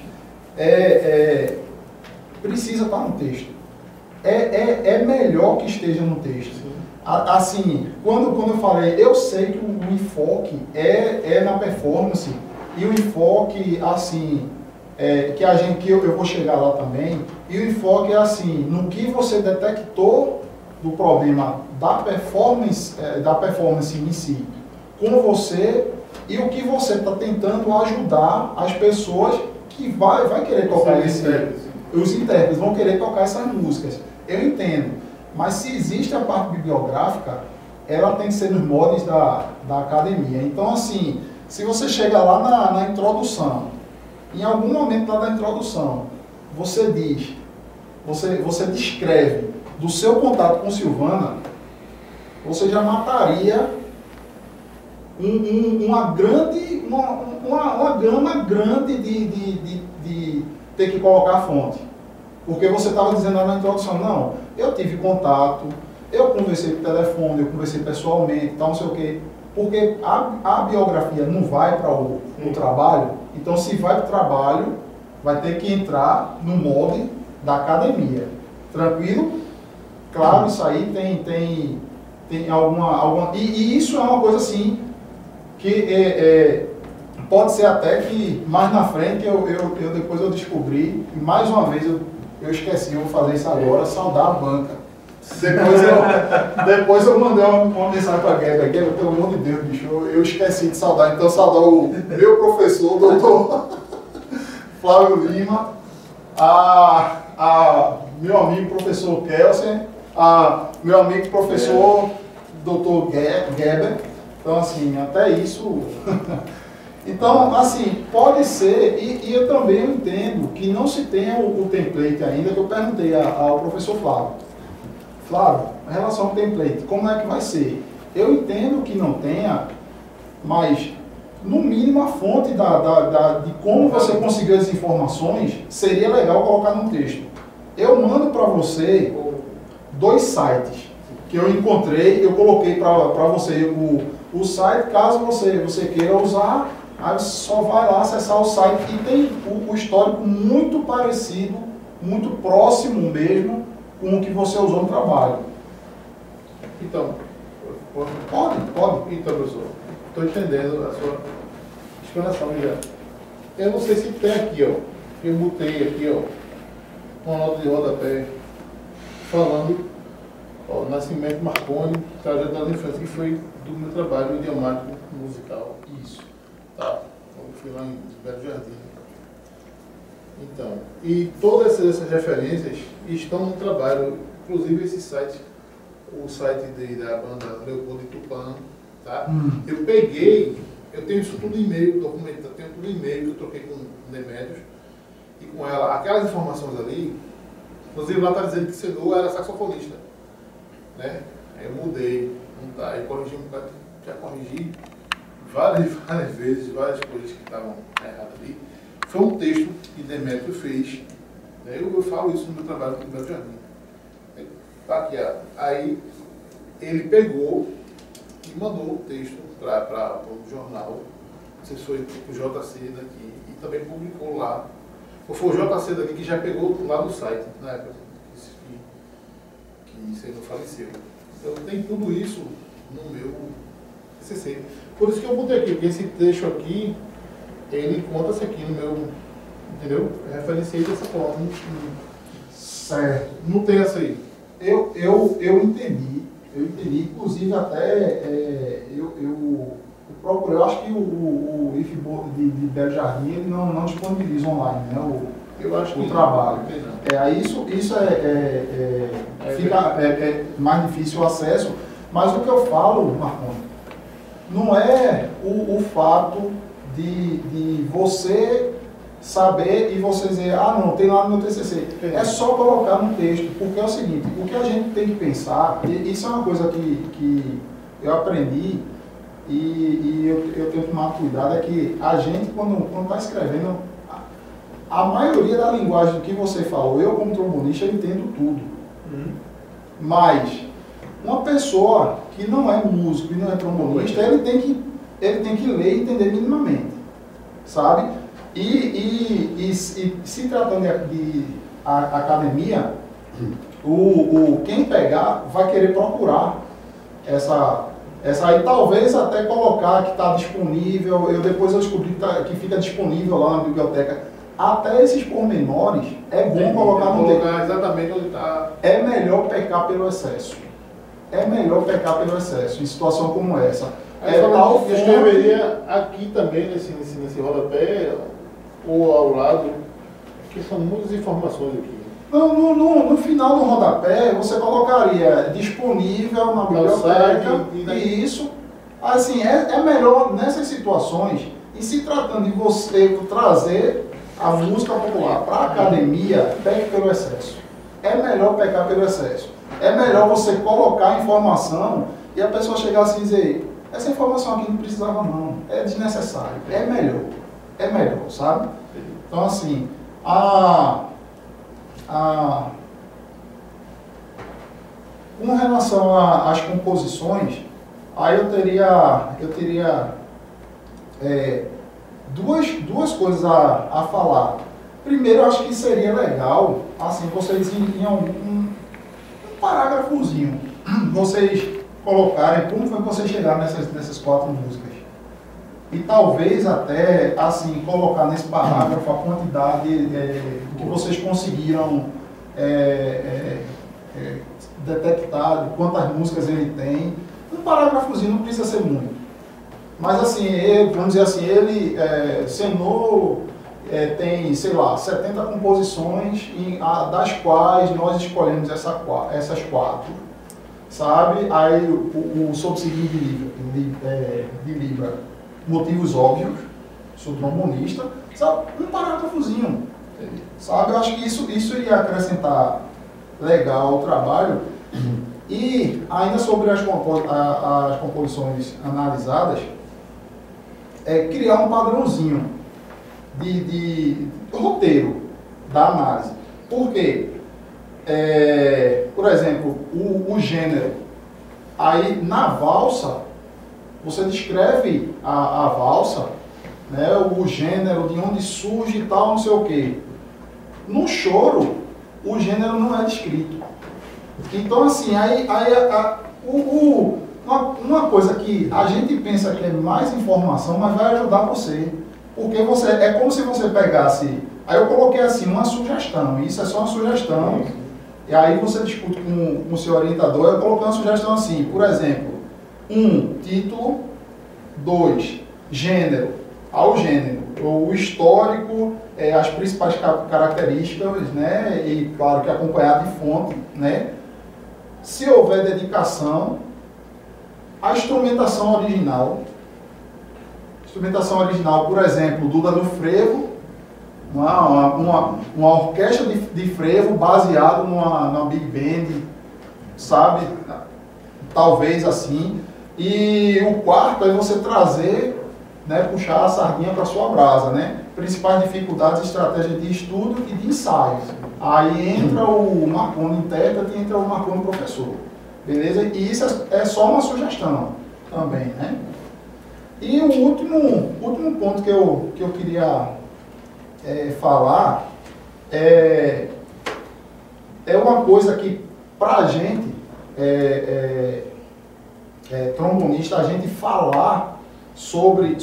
Precisa estar no texto. É melhor que esteja no texto. Assim, quando eu falei, eu sei que o enfoque é na performance, e o enfoque, assim, que eu vou chegar lá também, e o enfoque é assim, no que você detectou do problema da performance em si, com você, e o que você está tentando ajudar as pessoas que vai querer tocar os intérpretes vão querer tocar essas músicas. Eu entendo, mas se existe a parte bibliográfica, ela tem que ser nos moldes da academia. Então, assim, se você chega lá na introdução, em algum momento lá da introdução, você descreve do seu contato com Silvana, você já mataria uma gama grande de ter que colocar a fonte. Porque você estava dizendo lá na introdução, não, eu tive contato, eu conversei por telefone, eu conversei pessoalmente, tal, não sei o quê. Porque a biografia não vai para o trabalho, então se vai para o trabalho, vai ter que entrar no molde da academia. Tranquilo? Claro, isso aí tem alguma... E isso é uma coisa assim, que pode ser até que mais na frente depois eu descobri, e mais uma vez eu esqueci, eu vou fazer isso agora, saudar a banca. Depois eu mandei uma mensagem para a Guedes, pelo amor de Deus, bicho, eu esqueci de saudar. Então, saudar o meu professor, o doutor Flávio Lima, a meu amigo professor Kelsen, a meu amigo professor Dr. Geber. Então, assim, até isso... Então, assim, pode ser, e eu também entendo que não se tenha o template ainda, que eu perguntei ao professor Flávio. Flávio, em relação ao template, como é que vai ser? Eu entendo que não tenha, mas, no mínimo, a fonte de como você conseguiu as informações seria legal colocar no texto. Eu mando para você 2 sites que eu encontrei, eu coloquei para você o site, caso você queira usar, aí só vai lá acessar o site e tem o histórico muito parecido, muito próximo mesmo com o que você usou no trabalho. Então, Pode. Então, professor, estou entendendo a sua explanação já. Eu não sei se tem aqui, ó. Eu botei aqui, ó, uma nota de rodapé falando, ó, Nascimento Marconi, trajetória da infância, que foi do meu trabalho idiomático musical. Isso. Tá. Eu fui lá em Belo Jardim. Então, e todas essas referências estão no trabalho, inclusive esse site, o site da banda Leopoldo e Tupã, tá? Eu peguei, eu tenho isso tudo em e-mail, documento, tenho tudo em e-mail que eu troquei com Demétrios e com ela, aquelas informações ali, inclusive lá está dizendo que Senhor era saxofonista, né? Aí eu mudei, não tá, eu corrigi um bocado, já corrigi várias vezes, várias coisas que estavam erradas ali. Foi um texto que Demétrio fez, né? Eu falo isso no meu trabalho com o Belo Jardim. Tá aqui, aí ele pegou e mandou o texto para o jornal, não sei se foi o JC daqui, e também publicou lá. Ou foi o JC daqui que já pegou lá no site, na época que isso aí não faleceu. Então tem tudo isso no meu TCC. Por isso que eu botei aqui, porque esse trecho aqui, ele encontra-se aqui no meu, entendeu? Eu referenciei dessa forma. Certo. Não tem essa aí. Eu entendi, inclusive até eu procurei, eu acho que o IFBO de Belo Jardim ele não disponibiliza online, né, Eu acho o que trabalho. não. Isso fica mais difícil o acesso, mas o que eu falo, Marconi, não é o fato de você saber e você dizer, ah não, tem lá no meu TCC. É só colocar no texto, porque é o seguinte, o que a gente tem que pensar, e isso é uma coisa que eu aprendi e eu tenho que tomar cuidado, é que a gente, quando está escrevendo, a maioria da linguagem que você falou, eu como trombonista, eu entendo tudo. Mas uma pessoa que não é músico e não é trombonista, ele tem que ler e entender minimamente, sabe? E se tratando de academia, quem pegar vai querer procurar essa aí, talvez até colocar que está disponível, depois eu descobri que fica disponível lá na biblioteca. Até esses pormenores é bom colocar no texto. Exatamente onde está. É melhor pecar pelo excesso. Em situação como essa. Eu escreveria aqui também, nesse rodapé, ou ao lado, que são muitas informações aqui. No final do rodapé, você colocaria disponível na biblioteca, e isso, assim, é melhor nessas situações, e se tratando de você trazer a música popular para a academia, peque pelo excesso. É melhor pecar pelo excesso. É melhor você colocar a informação e a pessoa chegar assim e dizer, essa informação aqui não precisava não, é desnecessário. É melhor, sabe? Então, assim, com relação às composições, aí eu teria duas coisas a falar. Primeiro, eu acho que seria legal, assim, vocês em um parágrafozinho, vocês colocarem como foi que vocês chegaram nessas 4 músicas. E talvez até, assim, colocar nesse parágrafo a quantidade que vocês conseguiram detectar, de quantas músicas ele tem. Um parágrafozinho, não precisa ser muito. Mas assim, vamos dizer assim, Senhor tem, sei lá, 70 composições, das quais nós escolhemos essas 4, sabe? Aí o subsídio de Libra, motivos óbvios, sou trombonista, sabe? Um parágrafozinho, sabe? Eu acho que isso iria acrescentar legal ao trabalho. E ainda sobre as composições analisadas, criar um padrãozinho de roteiro da análise. Por quê? Por exemplo, o gênero. Aí na valsa, você descreve a valsa, né, o gênero, de onde surge e tal, não sei o quê. No choro, o gênero não é descrito. Então, assim, uma coisa que a gente pensa que é mais informação, mas vai ajudar você. Porque é como se você pegasse... Aí eu coloquei assim, uma sugestão, isso é só uma sugestão. E aí você discute com o seu orientador, eu coloquei uma sugestão assim, por exemplo, 1, título, 2, gênero, ao gênero, o histórico, as principais características, né, e claro que acompanhado de fonte, né, se houver dedicação, a instrumentação original, por exemplo, Duda do Frevo, uma orquestra de frevo baseado numa big band, sabe? Talvez assim. E o quarto é você trazer, né, puxar a sardinha para sua brasa, né? Principais dificuldades, estratégias de estudo e de ensaios. Aí entra o Marconi intérprete e entra o Marconi professor. Beleza? E isso é só uma sugestão também, né? E o último ponto que eu queria falar é uma coisa que, para a gente, trombonista, a gente falar sobre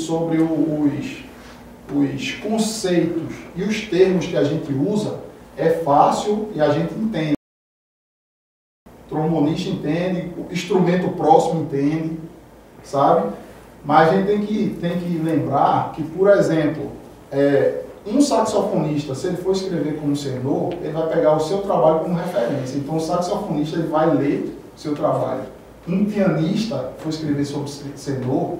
os conceitos e os termos que a gente usa é fácil e a gente entende. O trombonista entende, o instrumento próximo entende, sabe? Mas a gente tem que lembrar que, por exemplo, um saxofonista, se ele for escrever como senor, ele vai pegar o seu trabalho como referência. Então, o saxofonista ele vai ler o seu trabalho. Um pianista, for escrever sobre senor,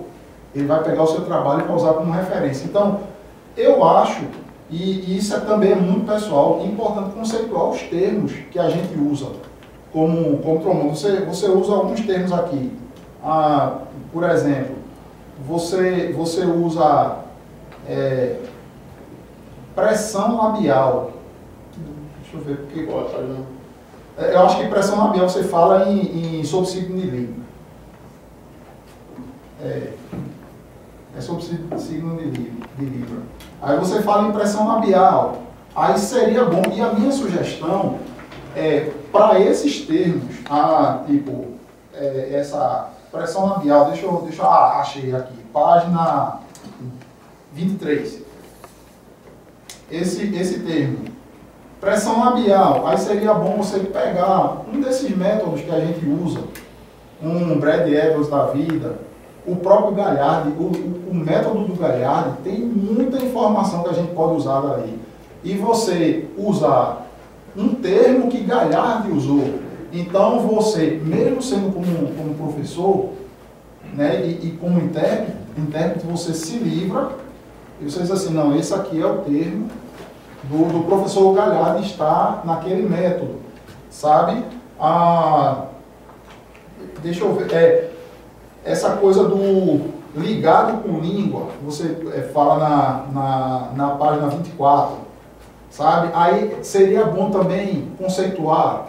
ele vai pegar o seu trabalho para usar como referência. Então, eu acho, e isso também é muito pessoal, importante conceituar os termos que a gente usa como trombone. Você usa alguns termos aqui. Por exemplo, você usa pressão labial. Deixa eu ver, porque eu acho que pressão labial você fala em subsídio de língua. É subsídio de Libra. Aí você fala em pressão labial. Aí seria bom, e a minha sugestão para esses termos, essa pressão labial, deixa eu achei aqui, página 23. Esse termo, pressão labial, aí seria bom você pegar um desses métodos que a gente usa, um Brad Evans da vida, o próprio Gagliardi, o método do Gagliardi tem muita informação que a gente pode usar dali. E você usar um termo que Gagliardi usou. Então você, mesmo sendo como professor, né, e como intérprete, você se livra e você diz assim, não, esse aqui é o termo do professor Gagliardi, está naquele método, sabe? Deixa eu ver, essa coisa do ligado com língua, você fala na página 24, sabe? Aí seria bom também conceituar,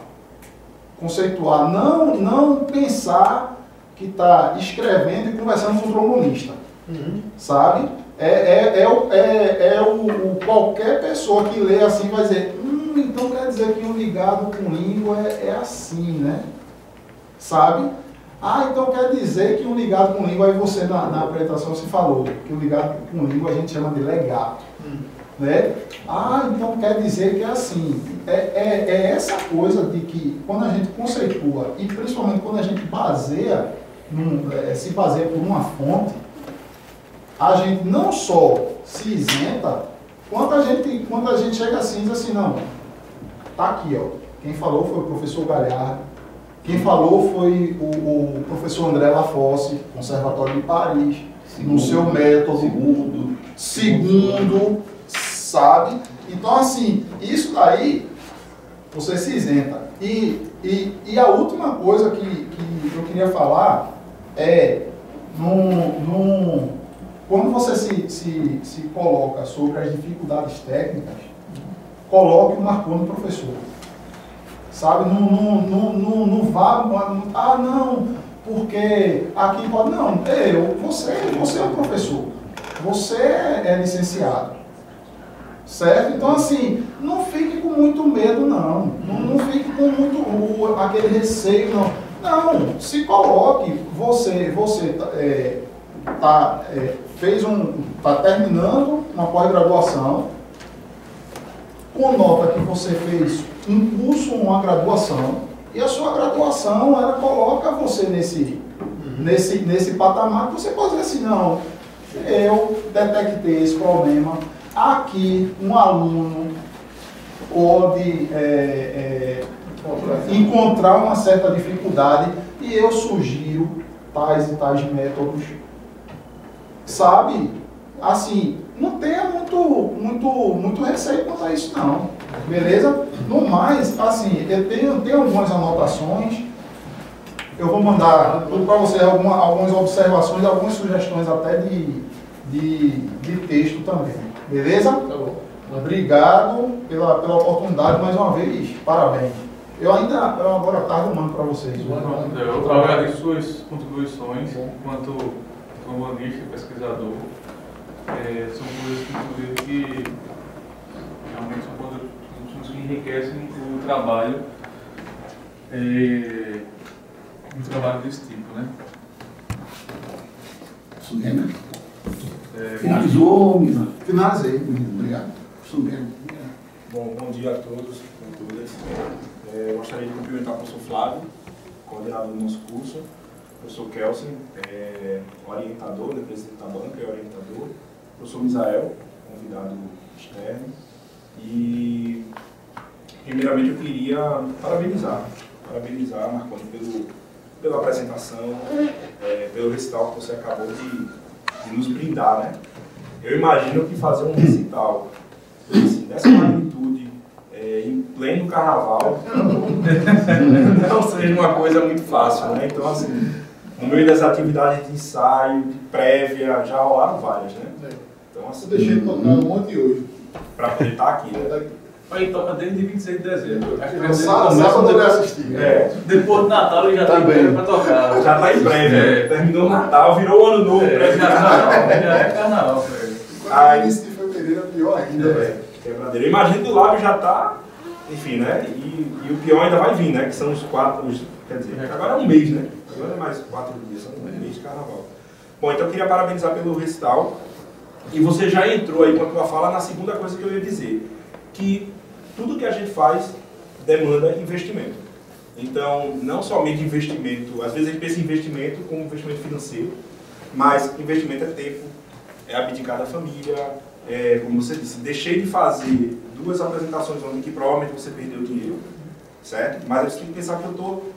não pensar que está escrevendo e conversando com o trombonista, sabe? Qualquer pessoa que lê assim vai dizer, então quer dizer que o ligado com língua é assim, né? Sabe? Então quer dizer que o ligado com língua, aí você na apresentação você falou, que o ligado com língua a gente chama de legato, né? Então quer dizer que é assim. Essa coisa de que quando a gente conceitua, e principalmente quando a gente se baseia por uma fonte, a gente não só se isenta, quando a gente chega assim, diz assim, não, tá aqui, ó. Quem falou foi o professor Galhardo, quem falou foi o professor André Lafosse, Conservatório de Paris, no seu método. Segundo, sabe? Então, assim, isso daí, você se isenta. E a última coisa que eu queria falar é, quando você se coloca sobre as dificuldades técnicas, coloque o Marconi professor. Sabe? Não vá, não, porque aqui pode. Não, você é um professor. Você é licenciado. Certo? Então, assim, não fique com muito medo, não. Não fique com muito aquele receio, não. Não, se coloque. Você está terminando uma pós-graduação, com nota que você fez um curso, uma graduação, e a sua graduação, ela coloca você nesse patamar que você pode dizer assim, não, eu detectei esse problema, aqui um aluno pode encontrar uma certa dificuldade e eu sugiro tais e tais métodos, sabe? Assim, não tenha muito receio quanto a isso, não. Beleza? No mais, assim, eu tenho algumas anotações. Eu vou mandar para você algumas observações, algumas sugestões até de texto também. Beleza? Tá bom. Obrigado pela oportunidade mais uma vez. Parabéns. Eu agora à tarde mando para vocês. Eu agradeço suas contribuições enquanto trombonista e pesquisador. São coisas que realmente são contribuições que enriquecem o trabalho desse tipo, né? Isso mesmo. Finalizou, Misa? Finalizei. Obrigado. Isso mesmo. Bom dia a todos e todas. Gostaria de cumprimentar o professor Flávio, coordenador do nosso curso, o professor Kelsen, orientador, presidente da banca e orientador, o professor Misael, convidado externo. E, primeiramente, eu queria parabenizar a Marconi pela apresentação, pelo recital que você acabou de nos brindar, né? Eu imagino que fazer um recital dessa magnitude, em pleno carnaval, não seja uma coisa muito fácil, né? Então, assim, no meio das atividades de ensaio, de prévia, já rolaram várias, né? Então, assim, Eu deixei de tocar um monte hoje. para poder estar aqui, né? Aí toca desde 26 de dezembro. Acho que Sábado eu vou assistir. Depois do Natal ele já está em para tocar. Já está em prévia. Terminou o Natal, virou o ano novo. Já é carnaval, velho. Aí, início de fevereiro é pior ainda, Quebradeira. Eu imagino que o lábio já está, enfim, né? E o pior ainda vai vir, né? Que são os 4, quer dizer, agora é um mês, né? Agora é mais 4 dias, são um mês de carnaval. Bom, então eu queria parabenizar pelo recital. E você já entrou aí com a tua fala na segunda coisa que eu ia dizer, que tudo que a gente faz demanda investimento. Então, não somente investimento, às vezes a gente pensa em investimento como investimento financeiro, mas investimento é tempo, é abdicar da família, como você disse, deixei de fazer 2 apresentações onde que provavelmente você perdeu dinheiro, certo? Mas a gente tem que pensar que eu estou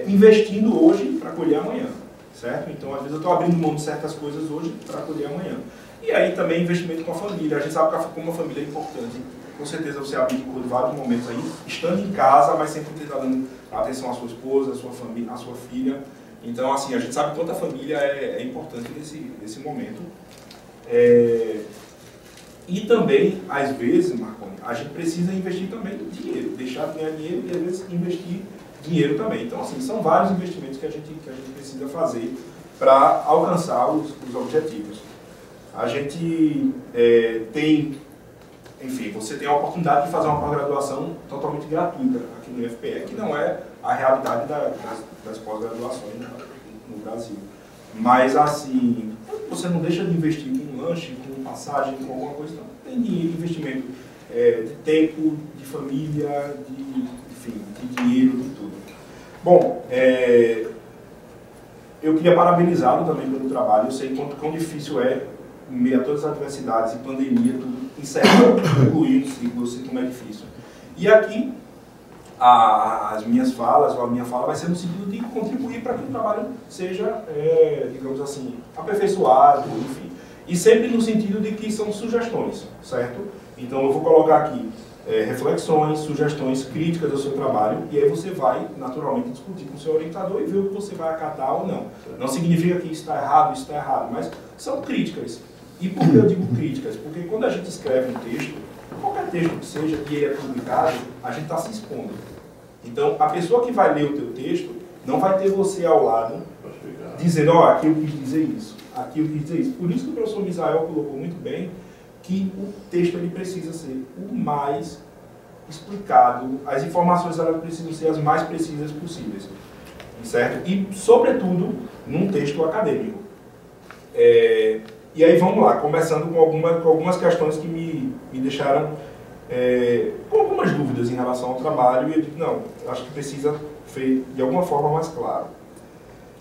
investindo hoje para colher amanhã, certo? Então, às vezes eu estou abrindo mão de certas coisas hoje para colher amanhã. E aí também investimento com a família, a gente sabe como a família é importante. Com certeza você abdicou de vários momentos aí, estando em casa, mas sempre dando atenção à sua esposa, à sua família, à sua filha. Então, assim, a gente sabe quanto a família é importante nesse momento. E também, às vezes, Marconi, a gente precisa investir também dinheiro, deixar de ganhar dinheiro e, às vezes, investir dinheiro também. Então, assim, são vários investimentos que a gente precisa fazer para alcançar os objetivos. A gente tem... Enfim, você tem a oportunidade de fazer uma pós-graduação totalmente gratuita aqui no IFPE, que não é a realidade das pós-graduações no Brasil. Mas, assim, você não deixa de investir com lanche, com passagem, com alguma coisa, não. Tem dinheiro, investimento de tempo, de família, de dinheiro, de tudo. Bom, eu queria parabenizá-lo também pelo trabalho. Eu sei quão difícil é, em meio a todas as adversidades e pandemia, tudo, encerrar, concluir um ciclo, eu sei como é difícil. E aqui, as minhas falas, ou a minha fala vai ser no sentido de contribuir para que o trabalho seja, digamos assim, aperfeiçoado, enfim. E sempre no sentido de que são sugestões, certo? Então eu vou colocar aqui reflexões, sugestões, críticas ao seu trabalho, e aí você vai, naturalmente, discutir com o seu orientador e ver o que você vai acatar ou não. Não significa que isso está errado, mas são críticas. E por que eu digo críticas? Porque quando a gente escreve um texto, qualquer texto que seja, e ele é publicado, a gente está se expondo. Então, a pessoa que vai ler o teu texto não vai ter você ao lado dizendo, ó, aqui eu quis dizer isso, aqui eu quis dizer isso. Por isso que o professor Misael colocou muito bem que o texto ele precisa ser o mais explicado, as informações elas precisam ser as mais precisas possíveis, certo? E, sobretudo, num texto acadêmico. E aí vamos lá, começando com algumas questões que me deixaram com algumas dúvidas em relação ao trabalho, e eu digo, não, acho que precisa ser de alguma forma mais claro.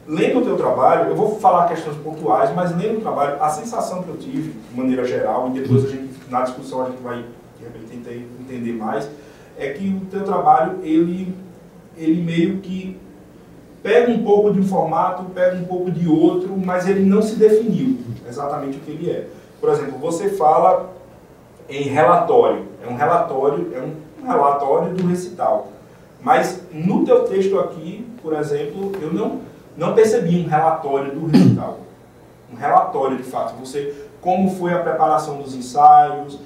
Lendo o teu trabalho, eu vou falar questões pontuais, mas lendo o trabalho, a sensação que eu tive, de maneira geral, e depois a gente, na discussão a gente vai, de repente, tentar entender mais, é que o teu trabalho, ele meio que pega um pouco de um formato, pega um pouco de outro, mas ele não se definiu exatamente o que ele é. Por exemplo, você fala em relatório, é um relatório do recital. Mas no teu texto aqui, por exemplo, eu não percebi um relatório do recital. Um relatório, de fato. Como foi a preparação dos ensaios,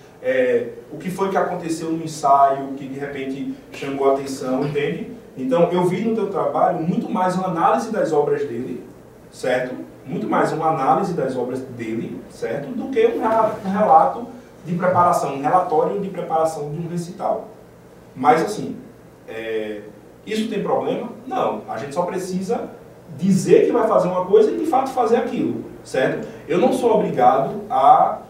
o que foi que aconteceu no ensaio, que de repente chamou a atenção, entende? Então, eu vi no teu trabalho muito mais uma análise das obras dele, certo? Muito mais uma análise das obras dele, certo? Do que um relato de preparação, um relatório de preparação de um recital. Mas, assim, isso tem problema? Não. A gente só precisa dizer que vai fazer uma coisa e, de fato, fazer aquilo, certo? Eu não sou obrigado a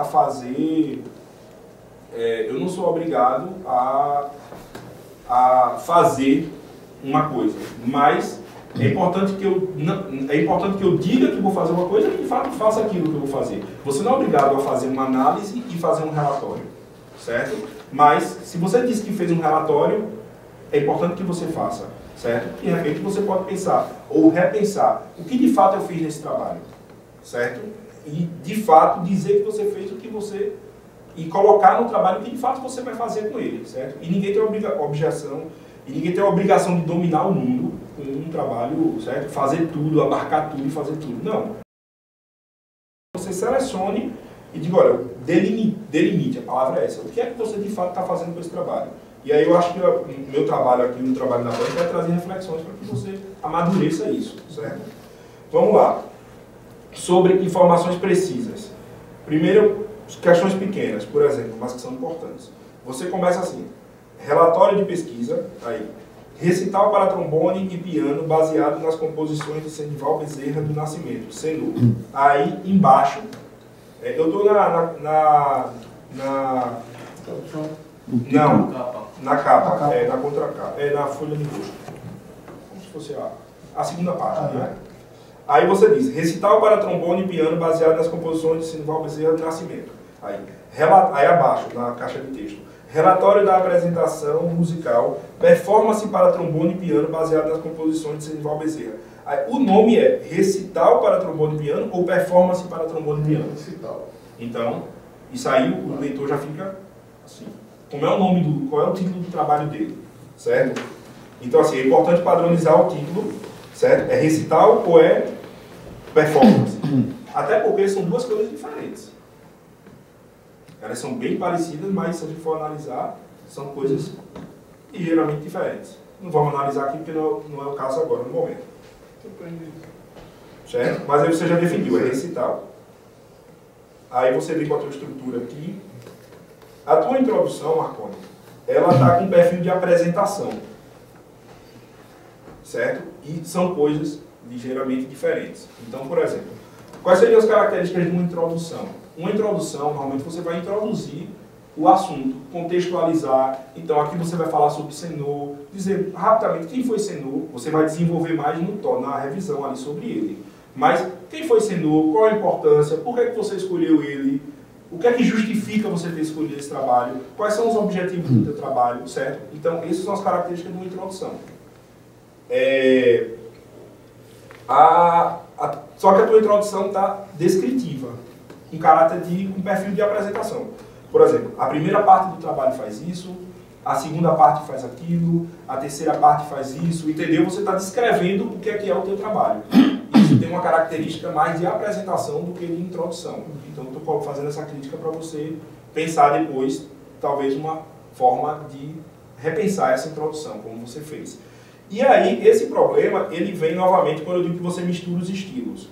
fazer... eu não sou obrigado a fazer uma coisa, mas é importante que eu diga que vou fazer uma coisa e, de fato, faça aquilo que eu vou fazer. Você não é obrigado a fazer uma análise e fazer um relatório, certo? Mas, se você disse que fez um relatório, é importante que você faça, certo? E, de repente, você pode pensar ou repensar o que, de fato, eu fiz nesse trabalho, certo? E, de fato, dizer que você fez o que você... E colocar no trabalho o que, de fato, você vai fazer com ele, certo? E ninguém tem objeção, e ninguém tem a obrigação de dominar o mundo com um trabalho, certo? Fazer tudo, abarcar tudo e fazer tudo. Não. Você selecione e diga, olha, delimite, a palavra é essa. O que é que você, de fato, está fazendo com esse trabalho? E aí eu acho que o meu trabalho aqui, no trabalho da banca, vai trazer reflexões para que você amadureça isso, certo? Vamos lá. Sobre informações precisas. Primeiro, questões pequenas, por exemplo, mas que são importantes. Você começa assim, relatório de pesquisa, aí, recital para trombone e piano baseado nas composições de Senival Bezerra do Nascimento, Senhor. Aí, embaixo, eu estou na capa, na contracapa, na folha de rosto. Como se fosse a segunda página, né? Aí você diz, recital para trombone e piano baseado nas composições de Senival Bezerra do Nascimento. Aí abaixo, na caixa de texto, relatório da apresentação musical, performance para trombone e piano baseado nas composições de Senival Bezerra. Aí, o nome é recital para trombone e piano ou performance para trombone e piano? Recital. Então, isso aí o leitor já fica assim. Qual é o título do trabalho dele, certo? Então, assim, é importante padronizar o título, certo? É recital ou é performance? Até porque são duas coisas diferentes. Elas são bem parecidas, mas se a gente for analisar, são coisas ligeiramente diferentes. Não vamos analisar aqui porque não é o caso agora, no momento. Certo? Mas aí você já definiu, é recital. Aí você vem com a tua estrutura aqui. A tua introdução, Marconi, ela está com um perfil de apresentação. Certo? E são coisas ligeiramente diferentes. Então, por exemplo, quais seriam as características de uma introdução? Uma introdução, normalmente você vai introduzir o assunto, contextualizar. Então, aqui você vai falar sobre Senhor, dizer rapidamente quem foi Senhor. Você vai desenvolver mais na revisão ali sobre ele. Mas quem foi Senhor, qual a importância, por que você escolheu ele, O que é que justifica você ter escolhido esse trabalho? Quais são os objetivos do seu trabalho, certo? Então, essas são as características de uma introdução. Só que a tua introdução está descritiva, com caráter de um perfil de apresentação. Por exemplo, a primeira parte do trabalho faz isso, a segunda parte faz aquilo, a terceira parte faz isso, entendeu? Você está descrevendo o que é o teu trabalho. Isso tem uma característica mais de apresentação do que de introdução. Então, estou fazendo essa crítica para você pensar depois, talvez, uma forma de repensar essa introdução, como você fez. E aí, esse problema, ele vem novamente quando eu digo que você mistura os estilos,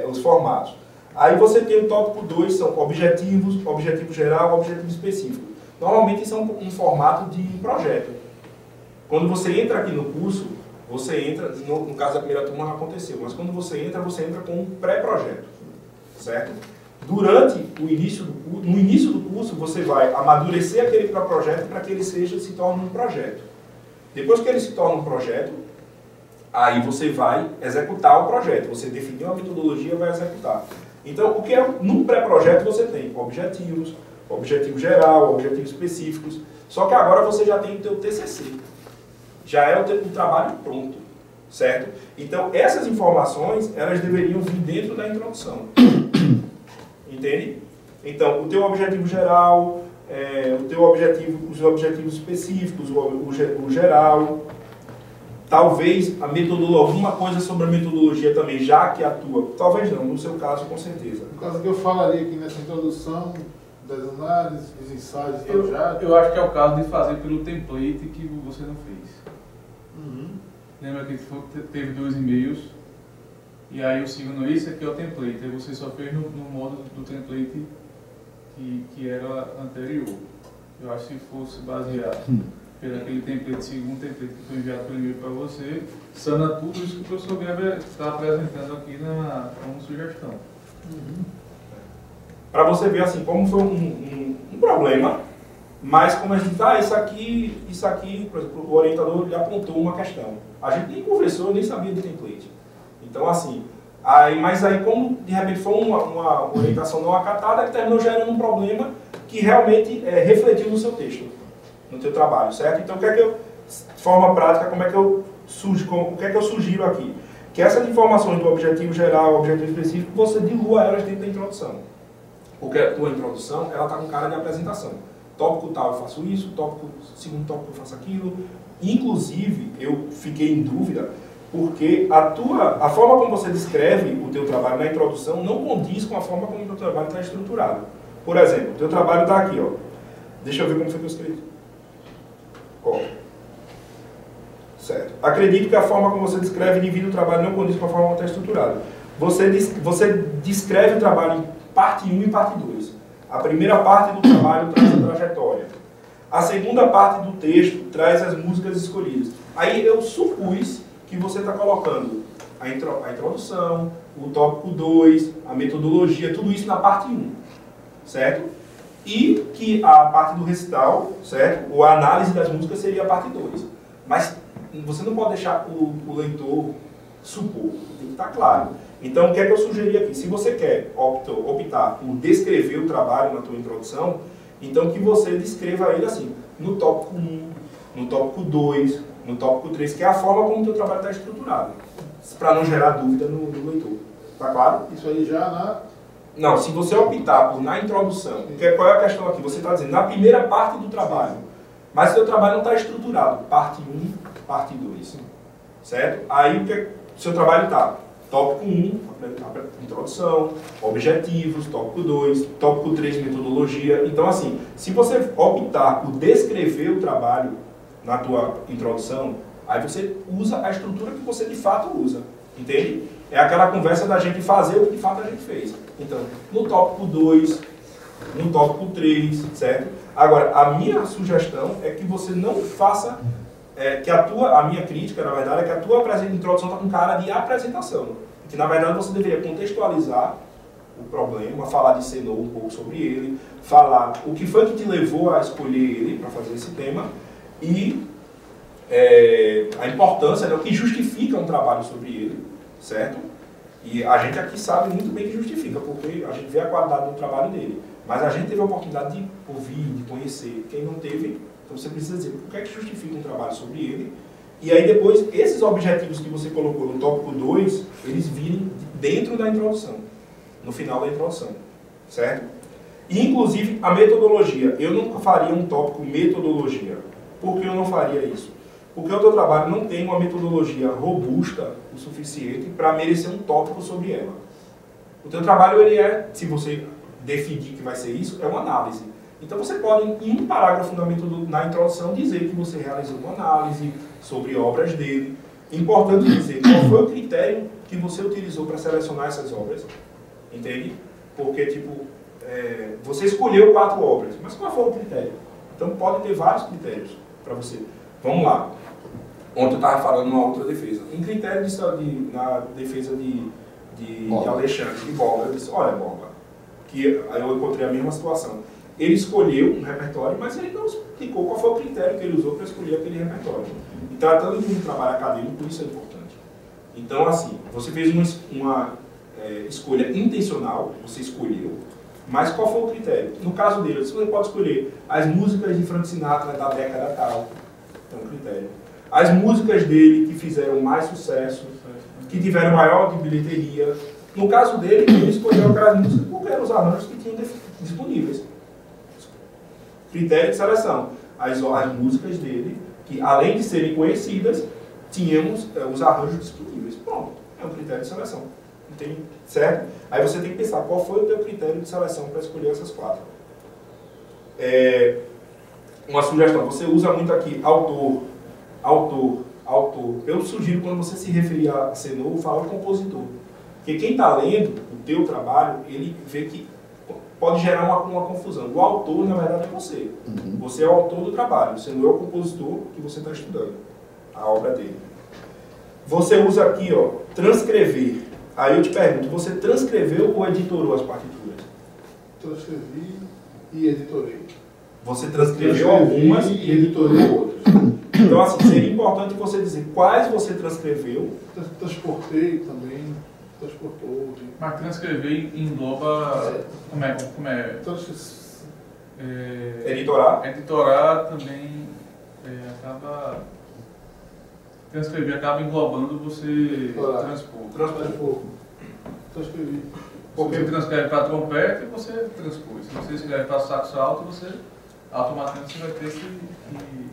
os formatos. Aí você tem o tópico 2, são objetivos, objetivo geral, objetivo específico. Normalmente isso é um formato de projeto. Quando você entra aqui no curso, você entra, no caso da primeira turma não aconteceu, mas quando você entra com um pré-projeto, certo? Durante o início do curso, no início do curso, você vai amadurecer aquele pré-projeto para que ele se torne um projeto. Depois que ele se torna um projeto, aí você vai executar o projeto. Você definiu a metodologia e vai executar. Então, o que é no pré-projeto você tem objetivos, objetivo geral, objetivos específicos. Só que agora você já tem o teu TCC. Já é o trabalho pronto, certo? Então, essas informações, elas deveriam vir dentro da introdução. Entende? Então, o teu objetivo geral, os objetivos específicos, o geral. Talvez a metodologia, alguma coisa sobre a metodologia também, já que atua. Talvez não, no seu caso, com certeza. No caso que eu falaria aqui nessa introdução, das análises, dos ensaios, eu acho que é o caso de fazer pelo template que você não fez. Lembra que teve 2 e-mails, e aí o segundo, esse aqui é o template, aí você só fez no modo do template que era anterior. Eu acho que se fosse baseado pelo aquele template, segundo template que foi enviado pelo e-mail para você, sana tudo isso que o professor Weber está apresentando aqui como sugestão. Para você ver assim, como foi um problema, mas como a gente isso aqui, por exemplo, o orientador lhe apontou uma questão. A gente nem conversou, nem sabia do template. Então assim, mas aí como de repente foi uma orientação não acatada, que terminou gerando um problema que realmente refletiu no seu texto, no teu trabalho, certo? Então o que é que eu, de forma prática, o que é que eu sugiro aqui? Que essas informações do objetivo geral, objetivo específico, você dilua elas dentro da introdução. Porque a tua introdução, ela está com cara de apresentação. Tópico tal eu faço isso, segundo tópico eu faço aquilo. Inclusive, eu fiquei em dúvida, porque a forma como você descreve o teu trabalho na introdução não condiz com a forma como o teu trabalho está estruturado. Por exemplo, o teu trabalho está aqui, ó. Deixa eu ver como foi que eu escrevi. Ó. Certo. Acredito que a forma como você descreve e divide o trabalho não condiz com a forma como está estruturado. Você descreve o trabalho em parte 1 e parte 2. A primeira parte do trabalho traz a trajetória. A segunda parte do texto traz as músicas escolhidas. Aí eu supus que você está colocando a introdução, o tópico 2, a metodologia, tudo isso na parte 1, certo? E que a parte do recital, certo? Ou a análise das músicas seria a parte 2. Mas você não pode deixar o leitor supor, tem que estar claro. Então, o que é que eu sugeri aqui? Se você quer optar por descrever o trabalho na tua introdução, então que você descreva ele assim, no tópico 1, no tópico 2, no tópico 3, que é a forma como o teu trabalho está estruturado, para não gerar dúvida no leitor. Tá claro? Isso aí já Não, se você optar por na introdução, qual é a questão aqui? Você está dizendo na primeira parte do trabalho, mas o seu trabalho não está estruturado, parte 1, parte 2, certo? Aí o seu trabalho está tópico 1, introdução, objetivos, tópico 2, tópico 3, metodologia. Então, assim, se você optar por descrever o trabalho na tua introdução, aí você usa a estrutura que você de fato usa, entende? É aquela conversa da gente fazer o que de fato a gente fez. Então, no tópico 2, no tópico 3, certo? Agora, a minha sugestão é que você não faça... a minha crítica, na verdade, é que a tua introdução está com cara de apresentação. Que, na verdade, você deveria contextualizar o problema, falar de Senô um pouco sobre ele, falar o que foi que te levou a escolher ele para fazer esse tema e a importância, né, o que justifica um trabalho sobre ele, certo? E a gente aqui sabe muito bem que justifica, porque a gente vê a qualidade do trabalho dele. Mas a gente teve a oportunidade de ouvir, de conhecer. Quem não teve, então você precisa dizer por que é que justifica um trabalho sobre ele. E aí depois, esses objetivos que você colocou no tópico 2, eles virem dentro da introdução, no final da introdução, certo? E inclusive a metodologia. Eu nunca faria um tópico metodologia. Por que eu não faria isso? Porque o teu trabalho não tem uma metodologia robusta o suficiente para merecer um tópico sobre ela. O teu trabalho, ele é, se você definir que vai ser isso, é uma análise. Então você pode, em um parágrafo na introdução, dizer que você realizou uma análise sobre obras dele. Importante dizer qual foi o critério que você utilizou para selecionar essas obras. Entende? Porque, tipo, você escolheu 4 obras, mas qual foi o critério? Então pode ter vários critérios para você. Vamos lá. Ontem eu estava falando numa outra defesa. Um critério na defesa de Alexandre, de Borba, eu disse, olha, Borba, que aí eu encontrei a mesma situação. Ele escolheu um repertório, mas ele não explicou qual foi o critério que ele usou para escolher aquele repertório. E tratando de um trabalho acadêmico, isso é importante. Então, assim, você fez uma escolha intencional, você escolheu, mas qual foi o critério? No caso dele, você pode escolher as músicas de Frank Sinatra da década tal, é um critério. As músicas dele que fizeram mais sucesso, que tiveram maior de bilheteria. No caso dele, ele escolheu aquelas músicas porque eram os arranjos que tinham disponíveis. Critério de seleção. As músicas dele, que além de serem conhecidas, tínhamos os arranjos disponíveis. Pronto, é um critério de seleção. Entende? Certo? Aí você tem que pensar qual foi o teu critério de seleção para escolher essas 4. Uma sugestão, você usa muito aqui autor. Eu sugiro quando você se referir a Senhor, fala o compositor. Porque quem está lendo o teu trabalho, ele vê que pode gerar uma confusão. O autor, na verdade, é você. Você é o autor do trabalho. Você não é o compositor que você está estudando a obra dele. Você usa aqui, ó, transcrever. Aí eu te pergunto, você transcreveu ou editorou as partituras? Transcrevi e editorei. Você transcreveu algumas e editorou outras. Então, assim, seria importante você dizer quais você transcreveu. Transportei também. Transportou. Mas transcrever engloba... Como é? Editorar? Editorar também acaba... Transcrever acaba englobando você transpor. Transcrevi. Porque você transcreve para trompete e você transpôs. Se você escreve para saxo alto, você automaticamente vai ter que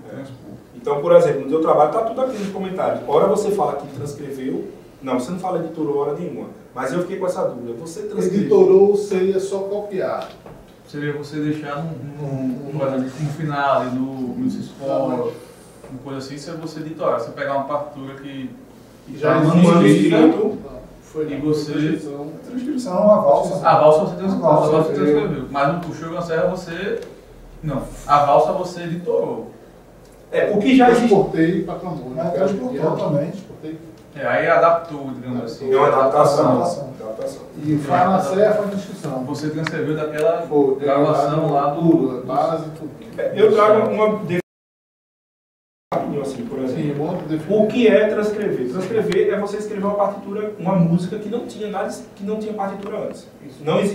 transpor. Então, por exemplo, no seu trabalho está tudo aqui nos comentários. Ora você fala que transcreveu, não, você não fala editorou hora nenhuma. Mas eu fiquei com essa dúvida. Você transcreveu. Editorou seria só copiar. Seria você deixar no final, no score, uma coisa assim, se você editorar. Você pegar uma partitura que já está existe e você... Transcrição, a valsa. A valsa você transcreveu. Mas o Shogun Serra você... Não, a valsa você editorou. O que já existe. Transportei para clamor. Mas transportou também. Aí adaptou, digamos assim. É uma adaptação. E o Fala Serra foi a transcrição. Você transcreveu daquela gravação lá do... Base e tudo. Eu trago uma definição assim, por exemplo. O que é transcrever? Transcrever é você escrever uma partitura, uma música que não tinha nada, que não tinha partitura antes.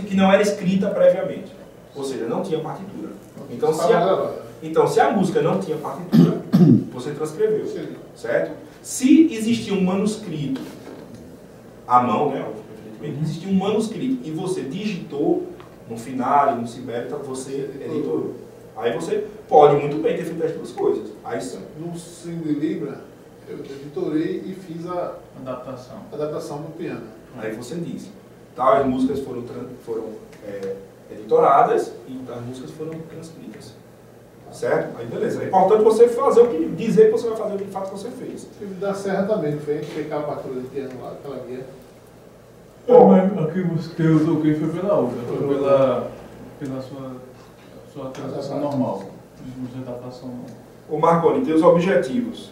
Que não era escrita previamente. Ou seja, não tinha partitura. Então, se a música não tinha partitura, você transcreveu, certo? Se existia um manuscrito, à mão, né, existia um manuscrito, e você digitou no Finale, no Sibéria, você editorou. Aí você pode muito bem ter feito as duas coisas. Aí sim. No Cindy Libra, eu editorei e fiz a adaptação do piano. Aí você diz, tais músicas foram editoradas e as músicas foram transcritas. Certo? Aí beleza. É importante você dizer que você vai fazer o que de fato você fez. O filme da Serra também, não foi? Pegar a partitura de piano lá, aquela guia. Mas aqui você usou quem foi pela outra, foi pela sua transação normal. O Marconi, tem os objetivos.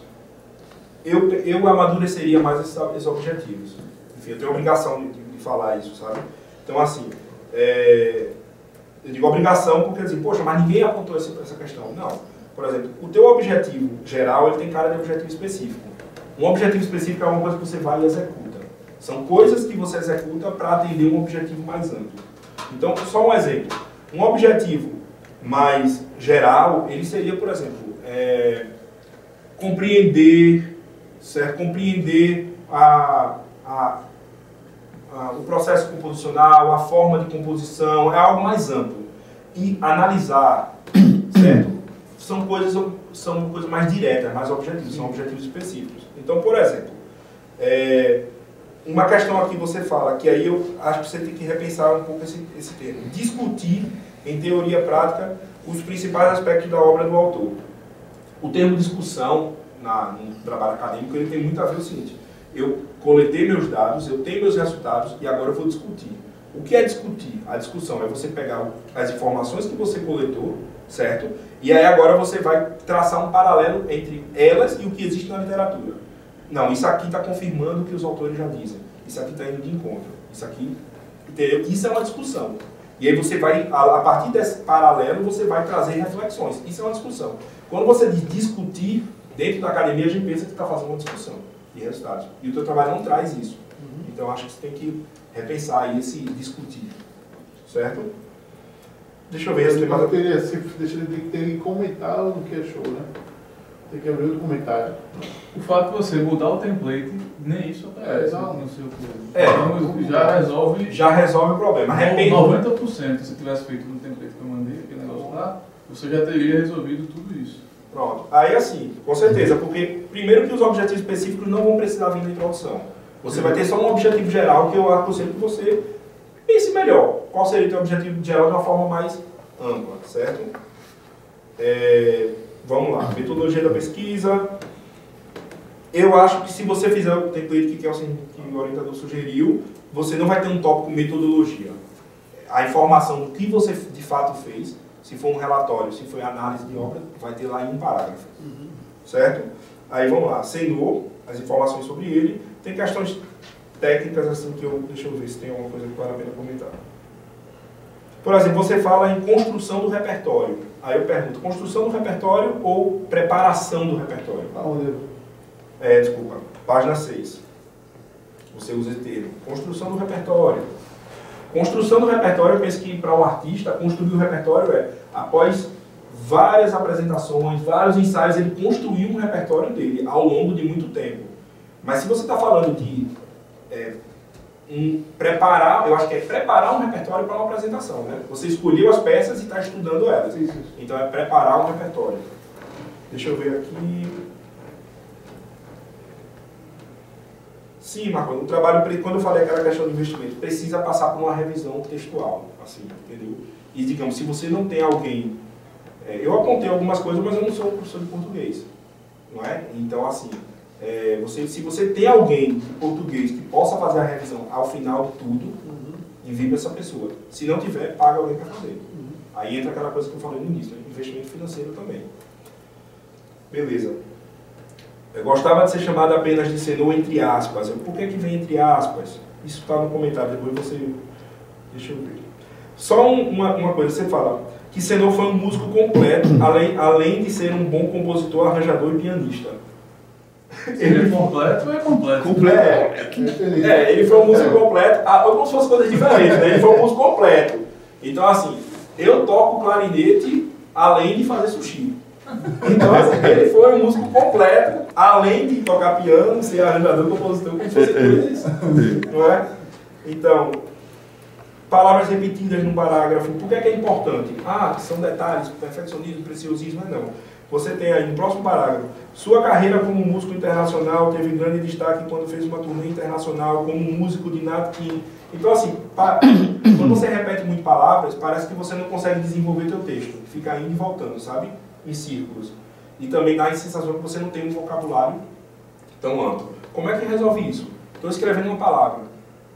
Eu amadureceria mais esses objetivos. Enfim, eu tenho a obrigação de falar isso, sabe? Então, assim, eu digo obrigação porque, assim, poxa, mas ninguém apontou essa questão. Não. Por exemplo, o teu objetivo geral, ele tem cara de objetivo específico. Um objetivo específico é uma coisa que você vai e executa. São coisas que você executa para atender um objetivo mais amplo. Então, só um exemplo. Um objetivo mais geral, ele seria, por exemplo, compreender, certo? Compreender o processo composicional, a forma de composição, é algo mais amplo. E analisar, certo? São coisas mais diretas, mais objetivas, são objetivos específicos. Então, por exemplo, uma questão aqui você fala, que aí eu acho que você tem que repensar um pouco esse termo. Discutir, em teoria prática, os principais aspectos da obra do autor. O termo discussão, no trabalho acadêmico, ele tem muito a ver o seguinte: eu coletei meus dados, eu tenho meus resultados e agora eu vou discutir. O que é discutir? A discussão é você pegar as informações que você coletou, certo? E aí agora você vai traçar um paralelo entre elas e o que existe na literatura. Não, isso aqui está confirmando o que os autores já dizem. Isso aqui está indo de encontro. Isso aqui, entendeu? Isso é uma discussão. E aí você vai, a partir desse paralelo, você vai trazer reflexões. Isso é uma discussão. Quando você diz discutir, dentro da academia a gente pensa que está fazendo uma discussão de resultados. E o teu trabalho não traz isso. Então acho que você tem que repensar aí esse discutir. Certo? Deixa eu ver se tem mais... Deixa ele ter que comentar no que achou, né? Tem que abrir o comentário. O fato de você mudar o template, nem isso aparece no seu plano. Então já resolve o problema. 90%, se tivesse feito no template que eu mandei, aquele negócio lá, você já teria resolvido tudo isso. Pronto. Aí assim, com certeza, porque primeiro que os objetivos específicos não vão precisar vir na introdução. Você vai ter só um objetivo geral que eu aconselho que você pense melhor. Qual seria o teu objetivo geral de uma forma mais ampla, certo? Vamos lá, metodologia da pesquisa. Eu acho que se você fizer o template que o orientador sugeriu, você não vai ter um tópico metodologia. A informação do que você de fato fez, se for um relatório, se foi análise de obra, vai ter lá em um parágrafo. Certo? Aí vamos lá, Senhor, as informações sobre ele. Tem questões técnicas assim que deixa eu ver se tem alguma coisa que vale a pena comentar. Por exemplo, você fala em construção do repertório. Aí eu pergunto, construção do repertório ou preparação do repertório? Desculpa, página 6. Você usa esse termo. Construção do repertório. Construção do repertório, eu penso que para um artista, construir o repertório após várias apresentações, vários ensaios, ele construiu um repertório dele ao longo de muito tempo. Mas se você está falando de preparar, eu acho que é preparar um repertório para uma apresentação, né? Você escolheu as peças e está estudando elas. Isso. Então é preparar um repertório. Deixa eu ver aqui. Sim, Marco, o trabalho, quando eu falei aquela questão do investimento, precisa passar por uma revisão textual, assim, entendeu? E digamos, se você não tem alguém... eu apontei algumas coisas, mas eu não sou um professor de português, não é? Então, assim... se você tem alguém de português que possa fazer a revisão ao final de tudo, envie para essa pessoa. Se não tiver, paga alguém para fazer. Aí entra aquela coisa que eu falei no início, né? Investimento financeiro também. Beleza. Eu gostava de ser chamado apenas de Senhor entre aspas. Por que vem entre aspas? Isso está no comentário, depois você... Deixa eu ver. Só uma coisa, você fala que Senhor foi um músico completo, além de ser um bom compositor, arranjador e pianista. Ele é completo ou é completo? Ele foi um músico completo, como se fossem coisas diferentes, né? Ele foi um músico completo. Então, assim, eu toco clarinete além de fazer sushi. Então, assim, ele foi um músico completo, além de tocar piano, ser arranjador, compositor, como se fosse coisas, não é? Então, palavras repetidas num parágrafo, por que é importante? São detalhes, perfeccionismo, preciosismo, mas não. Você tem aí no próximo parágrafo, sua carreira como músico internacional teve grande destaque quando fez uma turnê internacional como músico de Nat King. Então, assim, quando você repete muito palavras, parece que você não consegue desenvolver teu texto. Fica indo e voltando, sabe? Em círculos. E também dá a sensação que você não tem um vocabulário tão amplo. Como é que resolve isso? Estou escrevendo uma palavra.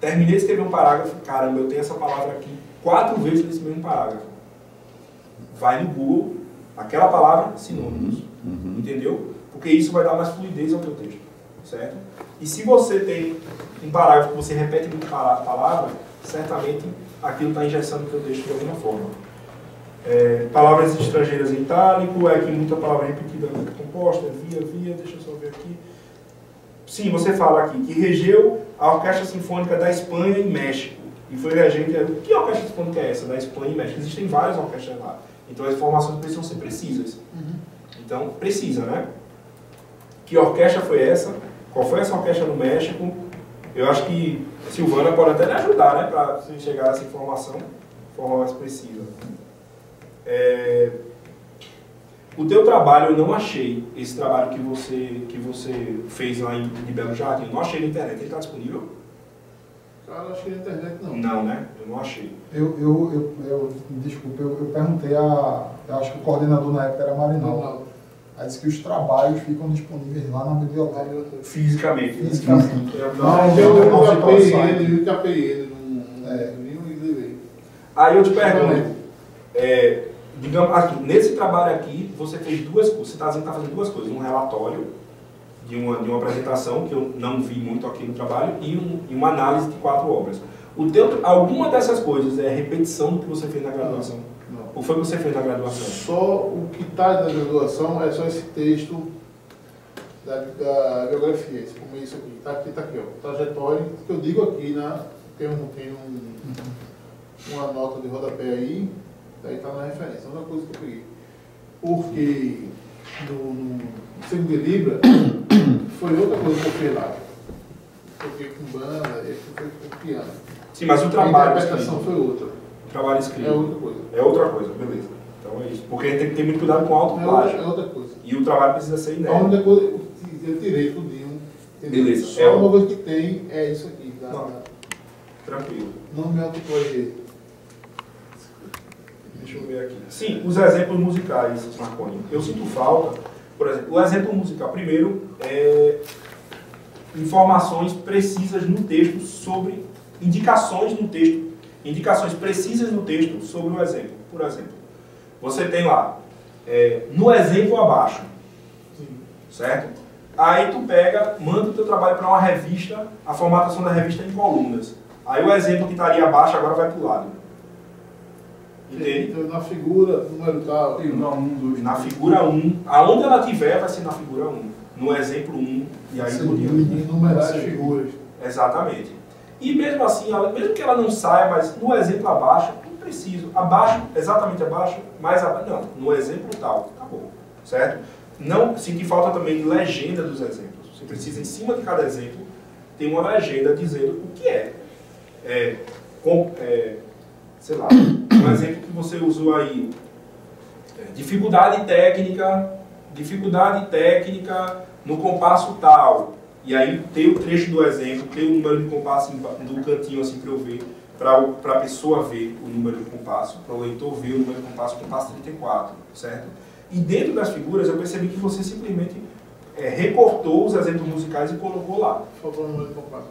Terminei de escrever um parágrafo. Caramba, eu tenho essa palavra aqui 4 vezes nesse mesmo parágrafo. Vai no Google, aquela palavra, sinônimos. Entendeu? Porque isso vai dar mais fluidez ao teu texto. Certo? E se você tem um parágrafo que você repete muito palavra, certamente aquilo está engessando o teu texto de alguma forma. Palavras estrangeiras em itálico, aqui muita palavra repetida composta, via, deixa eu só ver aqui. Sim, você fala aqui que regeu a Orquestra Sinfônica da Espanha e México. e foi regente. Que orquestra que é essa? Da Espanha e México. Existem várias orquestras lá. Então as informações precisam ser precisas. Então, precisa, né? Que orquestra foi essa? Qual foi essa orquestra no México? Eu acho que a Silvana pode até lhe ajudar, né? Para chegar a essa informação de forma mais precisa. O teu trabalho, eu não achei esse trabalho que você fez lá em Belo Jardim. Eu não achei na internet. Ele está disponível? Cara, acho que na internet não. Não, né? Eu não achei. Desculpa, eu perguntei eu acho que o coordenador na época era Marinal. Não. Aí disse que os trabalhos ficam disponíveis lá na biblioteca. Fisicamente. Eu capei ele, não levei. Aí eu te pergunto, digamos aqui, nesse trabalho aqui, você fez duas coisas, você está fazendo duas coisas, um relatório de uma apresentação, que eu não vi muito aqui no trabalho, e uma análise de 4 obras. Alguma dessas coisas é repetição do que você fez na graduação? Não. O que foi que você fez na graduação? Só o que está na graduação é só esse texto da biografia, esse começo aqui. Está aqui, ó. Trajetória, que eu digo aqui, tem uma nota de rodapé aí, daí está na referência. Outra coisa que eu peguei. Porque no segundo de Libra foi outra coisa que eu fiz lá. Eu fiquei com banda, e foi com piano. Sim, mas o trabalho. A interpretação foi outra. O trabalho escrito. É outra coisa. É outra coisa, beleza. Então é isso. Porque a gente tem que ter muito cuidado com o autoplágio. É outra coisa. E o trabalho precisa ser A inédito. única coisa eu tirei tudinho. Beleza. Só uma coisa que tem é isso aqui. Tranquilo. Não me autoplágio. Deixa eu ver aqui. Sim, os exemplos musicais, Marconi. Eu sinto falta, por exemplo, o exemplo musical. Primeiro, informações precisas no texto sobre, indicações precisas no texto sobre o exemplo. Por exemplo, você tem lá, no exemplo abaixo, certo? Aí tu manda o teu trabalho para uma revista, a formatação da revista é em colunas. Aí o exemplo que estaria abaixo agora vai para o lado. Entende? Então, na figura, número tal. Na figura 1, aonde ela tiver vai ser na figura 1. No exemplo 1, e aí por diante. Numerar as figuras. Exatamente. E mesmo assim, mesmo que ela não saia, mas no exemplo abaixo, não preciso. Abaixo, exatamente abaixo, mais abaixo. Não, no exemplo tal. Acabou. Certo? Não senti falta também de legenda dos exemplos. Você precisa, em cima de cada exemplo, ter uma legenda dizendo o que é. Sei lá, um exemplo que você usou aí, dificuldade técnica no compasso tal, e aí tem o trecho do exemplo, tem o número de compasso do cantinho assim para eu ver, para a pessoa ver o número de compasso, para o leitor ver o número de compasso 34, certo? E dentro das figuras eu percebi que você simplesmente recortou os exemplos musicais e colocou lá. Faltou o número de compasso.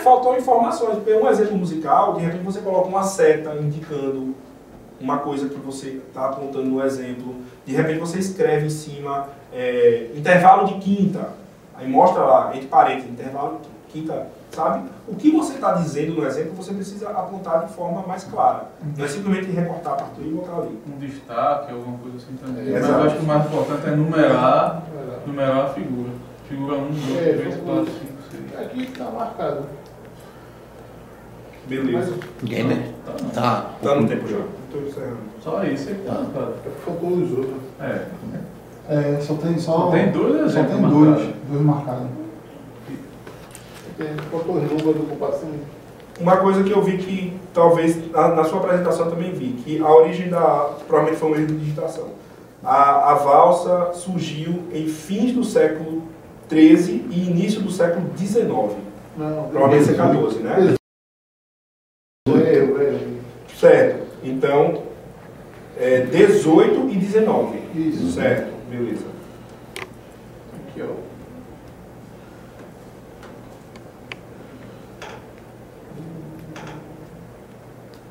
Faltou informações. Um exemplo musical, de repente você coloca uma seta indicando uma coisa que você está apontando no exemplo. De repente você escreve em cima intervalo de quinta. Aí mostra lá, entre parênteses, intervalo de quinta. Sabe? O que você está dizendo no exemplo, você precisa apontar de forma mais clara. Não é simplesmente recortar a partitura e botar ali. Um destaque, alguma coisa assim também. Mas eu acho que o mais importante é numerar a figura. Figura 1, 2, 3, 4, 5, 6. Aqui está marcado. Beleza. Gamer? Tá. Tá no tempo já. Estou encerrando. Só isso aí, cara. Faltou os outros. Só tem dois exemplos. Só tem dois marcados. Faltou os números do compasso. Uma coisa que eu vi que, talvez, na sua apresentação também vi, que a origem provavelmente foi um erro de digitação. A valsa surgiu em fins do século XIII e início do século XIX. Não, provavelmente é 14, né? Certo. Então, 18 e 19. Isso. Certo. Beleza. Aqui, ó.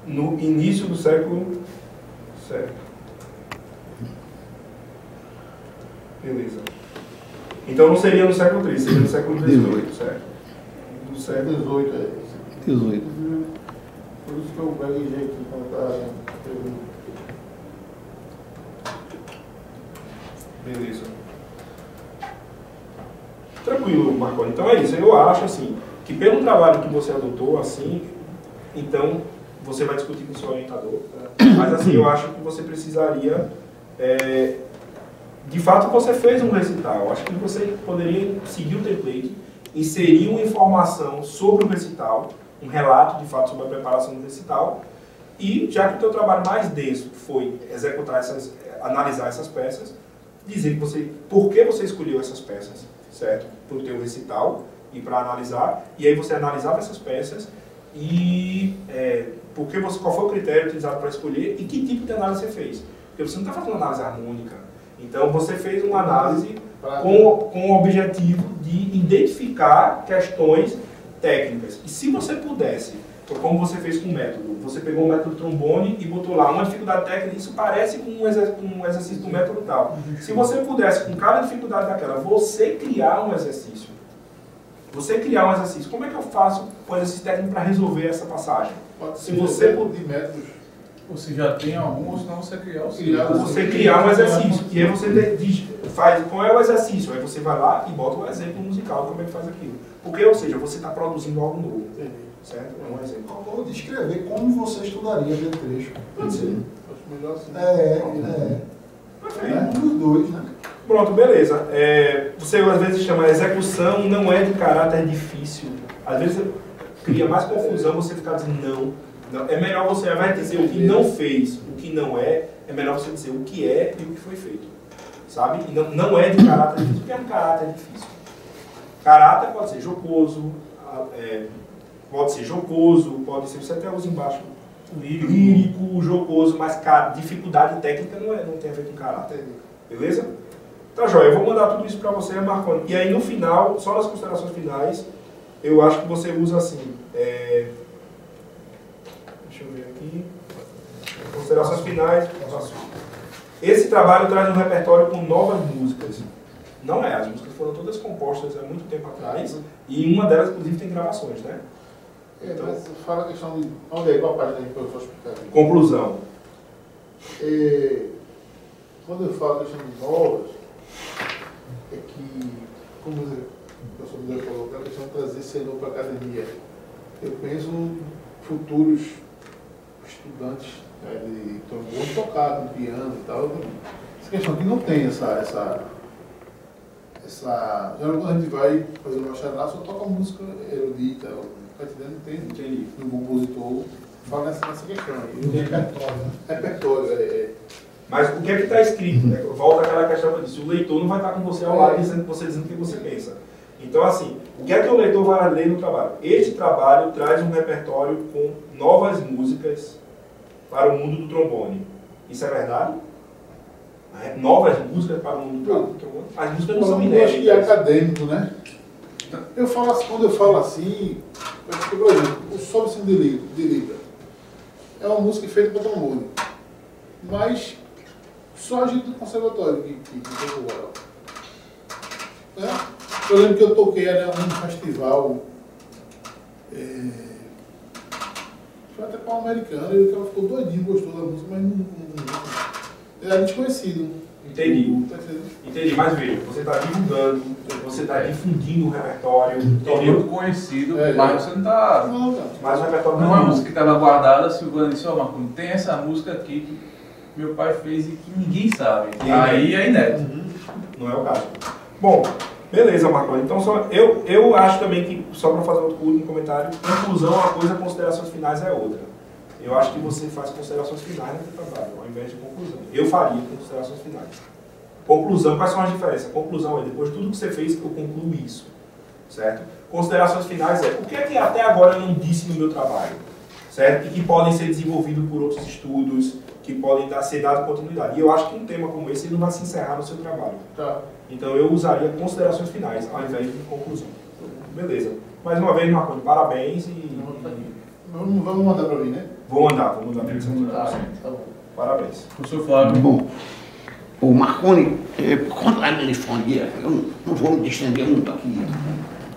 No início do século... Certo. Beleza. Então não seria no século XIII, seria no século XVIII, certo? Do século 18, 18. Por isso que eu gaguejei aqui quando tá Beleza. Tranquilo, Marconi. Então é isso. Eu acho assim, que pelo trabalho que você adotou, assim, então você vai discutir com o seu orientador. Mas assim, eu acho que você precisaria... de fato, você fez um recital. Acho que você poderia seguir o template, inserir uma informação sobre o recital, um relato, de fato, sobre a preparação do recital, e, já que o teu trabalho mais denso foi analisar essas peças, dizer por que você escolheu essas peças, certo? Para o teu recital e para analisar, e aí você analisava essas peças e qual foi o critério utilizado para escolher e que tipo de análise você fez. Porque você não está fazendo uma análise harmônica. Então você fez uma análise com o objetivo de identificar questões técnicas. E se você pudesse, como você fez com o método, você pegou o método trombone e botou lá uma dificuldade técnica, isso parece com um exercício do método tal. Se você pudesse, com cada dificuldade daquela, você criar um exercício. Como é que eu faço um exercício técnico para resolver essa passagem? Se você de métodos. Você já tem algum, ou senão você criar o seu. Você criar um exercício. E aí você faz qual é o exercício. Aí você vai lá e bota um exemplo musical, como é que faz aquilo. Porque, ou seja, você está produzindo algo novo. Certo? É um exemplo. Ou descrever como você estudaria aquele trecho. Pode ser. Acho melhor assim. Perfeito. Um dos dois, né? Pronto, beleza. Você às vezes chama execução, não é de caráter difícil. Às vezes cria mais confusão você ficar dizendo não. É melhor você, ao invés de dizer o que não fez, o que não é melhor você dizer o que é e o que foi feito. Sabe? E não é de caráter difícil. O que é um caráter difícil? Caráter pode ser jocoso, pode ser, você até usa embaixo, lírico, jocoso, mas dificuldade técnica não tem a ver com caráter. Beleza? Tá, joia. Eu vou mandar tudo isso para você, Marconi. E aí no final, só nas considerações finais, eu acho que você usa assim. Deixa eu ver aqui. Considerações finais. Esse trabalho traz um repertório com novas músicas. Não é, as músicas foram todas compostas há muito tempo atrás. E uma delas, inclusive, tem gravações, né? Então, mas fala a questão de... Onde é? Qual parte aí que eu vou explicar aqui? Conclusão. Quando eu falo a questão de novas, é que, como o professor Miguel falou, a questão de trazer Senhor para a academia. Eu penso em futuros estudantes de trombone tocar com piano e tal. Essa questão que não tem essa geralmente quando a gente vai fazer uma bacharelado, só toca música erudita, está entendendo? Tem um compositor fala nessa questão. Repertório. Mas o que é que está escrito? Né? Volta àquela questão que eu disse, o leitor não vai estar com você ao lado dizendo o que você pensa. Então, assim, o que é que o leitor vai ler no trabalho? Este trabalho traz um repertório com novas músicas para o mundo do trombone. Isso é verdade? Novas músicas para o mundo do trombone? As músicas não são inéditas. Eu acho que é acadêmico, né? Eu falo assim, quando eu falo assim, por exemplo, o Sobe Sem de Libra é uma música feita para trombone. Mas só a gente do conservatório que tocou ela. Eu lembro que eu toquei ela em um festival, foi até para um americano, e ela ficou doidinho, gostou da música, mas não era desconhecido. Entendi. Entendi, mas veja, você está divulgando, você está difundindo o repertório. É muito conhecido, mas você não está... Mas o repertório não é uma música que estava guardada, a Silvana disse, ó, Marconi, tem essa música aqui que meu pai fez e que ninguém sabe. Aí é inédito. Não é o caso. Bom, beleza, Marconi. Então, eu acho também que, só para fazer outro último comentário, conclusão é uma coisa, considerações finais é outra. Eu acho que você faz considerações finais no seu trabalho, ao invés de conclusão. Eu faria considerações finais. Conclusão, quais são as diferenças? Conclusão é, depois de tudo que você fez, eu concluo isso. Certo? Considerações finais é, o que é que até agora eu não disse no meu trabalho? Certo? E que podem ser desenvolvidos por outros estudos, que podem ser dado continuidade. E eu acho que um tema como esse ele não vai se encerrar no seu trabalho. Tá. Então eu usaria considerações finais, ao invés de conclusão. Beleza. Mais uma vez, Marconi, parabéns e... Vamos mandar para mim, né? Vou mandar para você. Tá bom. Parabéns. Professor Flávio. Bom, o Marconi, por conta da milifonia, eu não vou me distender muito aqui.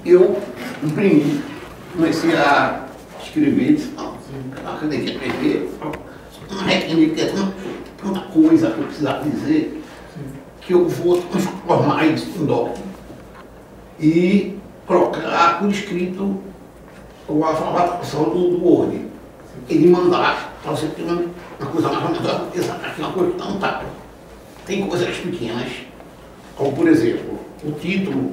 Eu imprimi, comecei a escrever, acreditei que aprender, tanta coisa que eu precisava dizer, que eu vou transformar isso em documento e colocar por escrito a formatação do Word. ele mandar para você ter uma coisa mais ou menos aqui, uma coisa tão tá. Tem coisas pequenas, como por exemplo, o título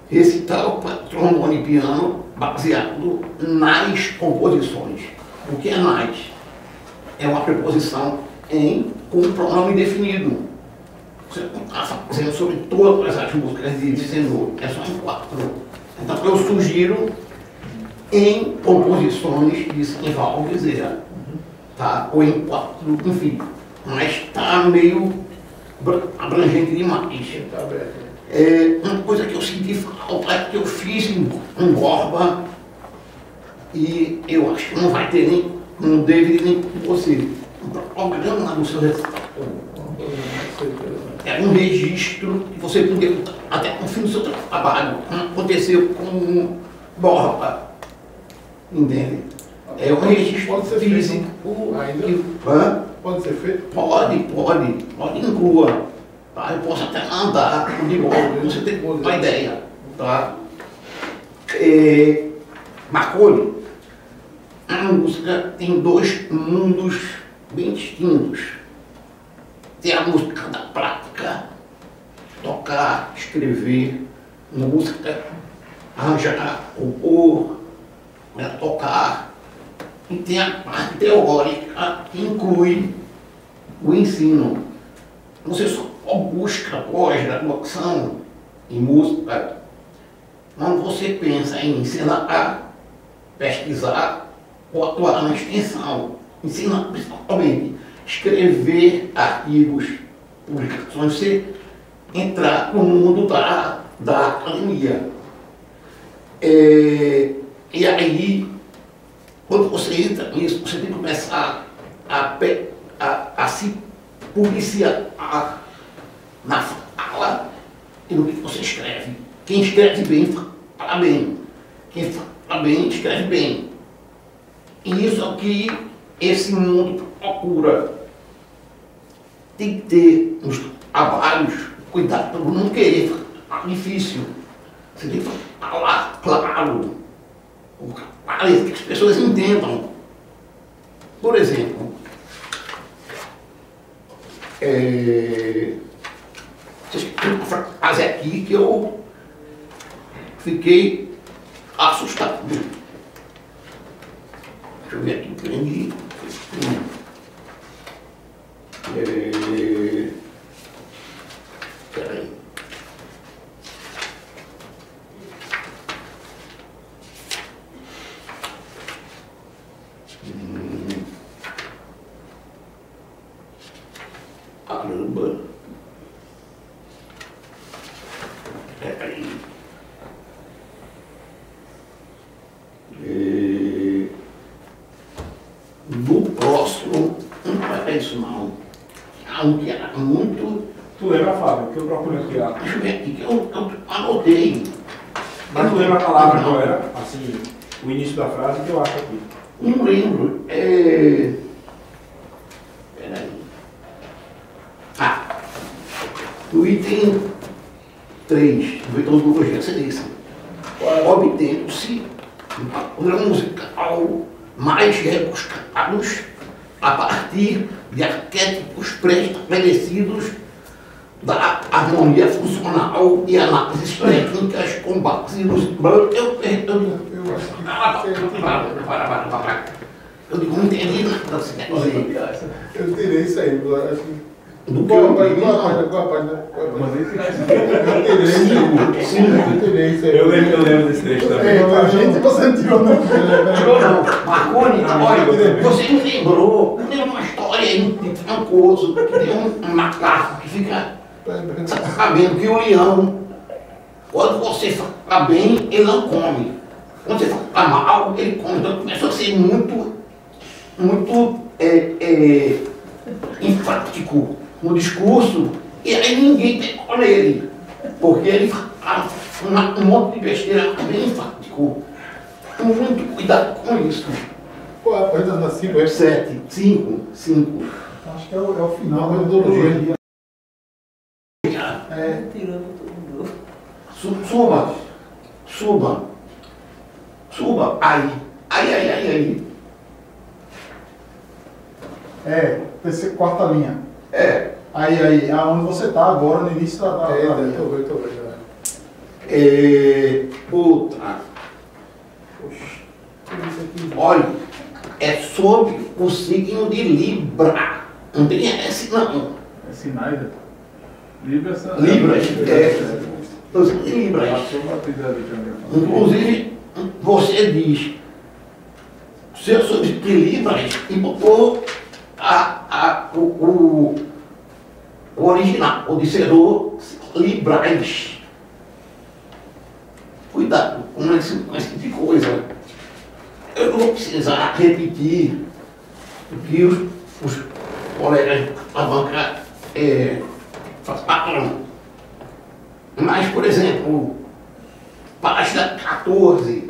recital para trombone e piano baseado nas composições. O que é nas? É uma preposição em com um pronome definido. Você não está fazendo sobre todas as músicas de Senhor, é só em 4. Então eu sugiro em composições de Senival Bezerra, tá? Ou em 4, enfim. Mas está meio abrangente demais. Uma coisa que eu senti falta é que eu fiz em Borba e eu acho que não vai ter nem com o David nem com você. Um programa do seu recital. É um registro que você podia até no fim do seu trabalho. Aconteceu com Borba. Entende? É um registro pode ser físico. Pode ser feito? Pode inclua. Tá? Eu posso até mandar de volta, você tem uma ideia. Tá? Marconi, a música tem dois mundos bem distintos. Tem a música da prática, tocar, escrever, música, arranjar, compor, tocar. E tem a parte teórica que inclui o ensino. Você só busca pós-graduação em música quando você pensa em ensinar, pesquisar ou atuar na extensão. Ensinar principalmente escrever artigos, publicações, você entrar no mundo da academia. E aí, quando você entra nisso, você tem que começar a se policiar na fala e no que você escreve. Quem escreve bem, fala bem. Quem fala bem, escreve bem. E isso é o que esse mundo procura. Tem que ter nos trabalhos cuidado para não querer falar difícil. Você tem que falar claro, para que as pessoas entendam. Por exemplo, tem uma frase aqui que eu fiquei assustado. Deixa eu ver aqui, prendi. Peraí. Caramba. Peraí. No próximo, não é isso não. Há um que era muito. Tu lembra, Fábio, que eu procuro aqui? Deixa eu ver aqui, que eu anotei. Mas tu lembra a palavra qual era? Assim, o início da frase que eu acho aqui. Não lembro. Peraí. No item 3, do metodologia, você disse. Obtendo-se um padrão musical mais rebuscados a partir de arquétipos pré-estabelecidos da harmonia funcional e análises técnicas com base nos... Eu não entendi nada desse negócio. Eu tirei isso aí. Do que Qual a eu página? Sim. Eu tirei isso aí. Eu lembro desse trecho também. A gente você tirou, não. Não, Marconi, olha, você me lembrou uma história de Trancoso, que tem um macaco que fica sabendo que o leão, quando você fala bem, ele não come. Quando você fala mal, ele come. Então começou a ser muito enfático no discurso, e aí ninguém pegou nele, porque ele fala um monte de besteira bem enfático. Muito cuidado com isso. Qual a página da 5? 7, 5. Acho que é o final da metodologia. Suba. Aí. quarta linha. Aí, aonde você tá agora, no início da linha. Tô vendo. Outra. Olha, é sobre o signo de Libra. Não tem S não. É sinais, né? Libras. Libras. Inclusive, você diz, se eu sou de Libras, e botou o original, o discedor Libras. Cuidado com esse tipo de coisa. Eu não vou precisar repetir o que os colegas da banca falaram. Mas, por exemplo, página 14.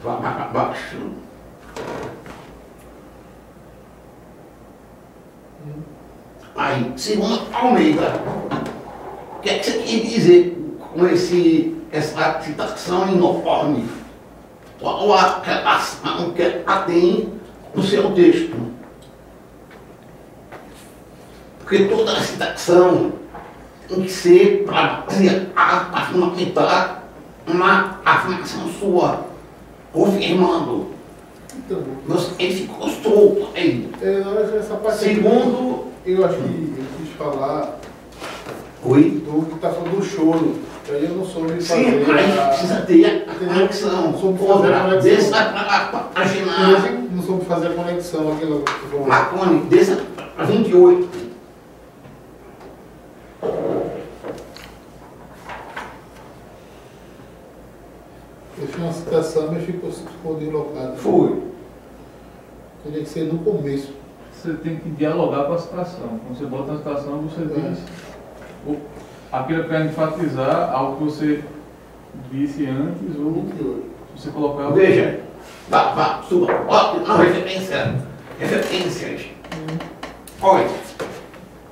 Vá mais abaixo. Aí, segundo Almeida, o que é que você quer dizer com essa citação uniforme? Qual a relação que ela tem no seu texto? Porque toda citação tem que ser para fundamentar uma afirmação sua, confirmando. Então, Ele ficou solto aí. essa parte Segundo. eu acho que eu quis falar Oi? do que está falando do choro. Aí eu não soube fazer. Sim, mas precisa ter a conexão. Não soube fazer a conexão. Desça para página. Não soube fazer a conexão aquilo. Marconi, desça para 28. Eu fiz uma citação, mas ficou deslocado. Foi. Teria que ser no começo. Você tem que dialogar com a situação. Quando você bota a situação, você diz aquilo para enfatizar algo que você disse antes ou 28. você colocar. Veja, vá, suba, não, referências. Olha,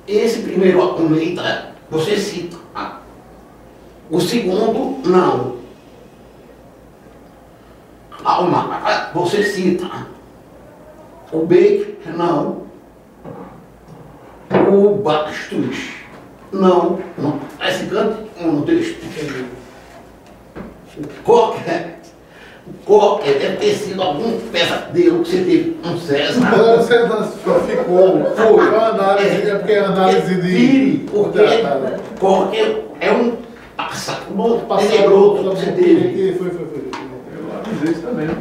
esse primeiro Almeida, você cita. O segundo, não. Calma, você cita. O Baker, não. O Bastos, não. Esse canto no texto. Qualquer deve ter sido algum pesadelo que você teve com César. Não, você não só ficou. Foi. Uma análise, é porque é análise de. Tire, porque é um passado tenebroso que você teve. Foi. Eu avisei isso também, né?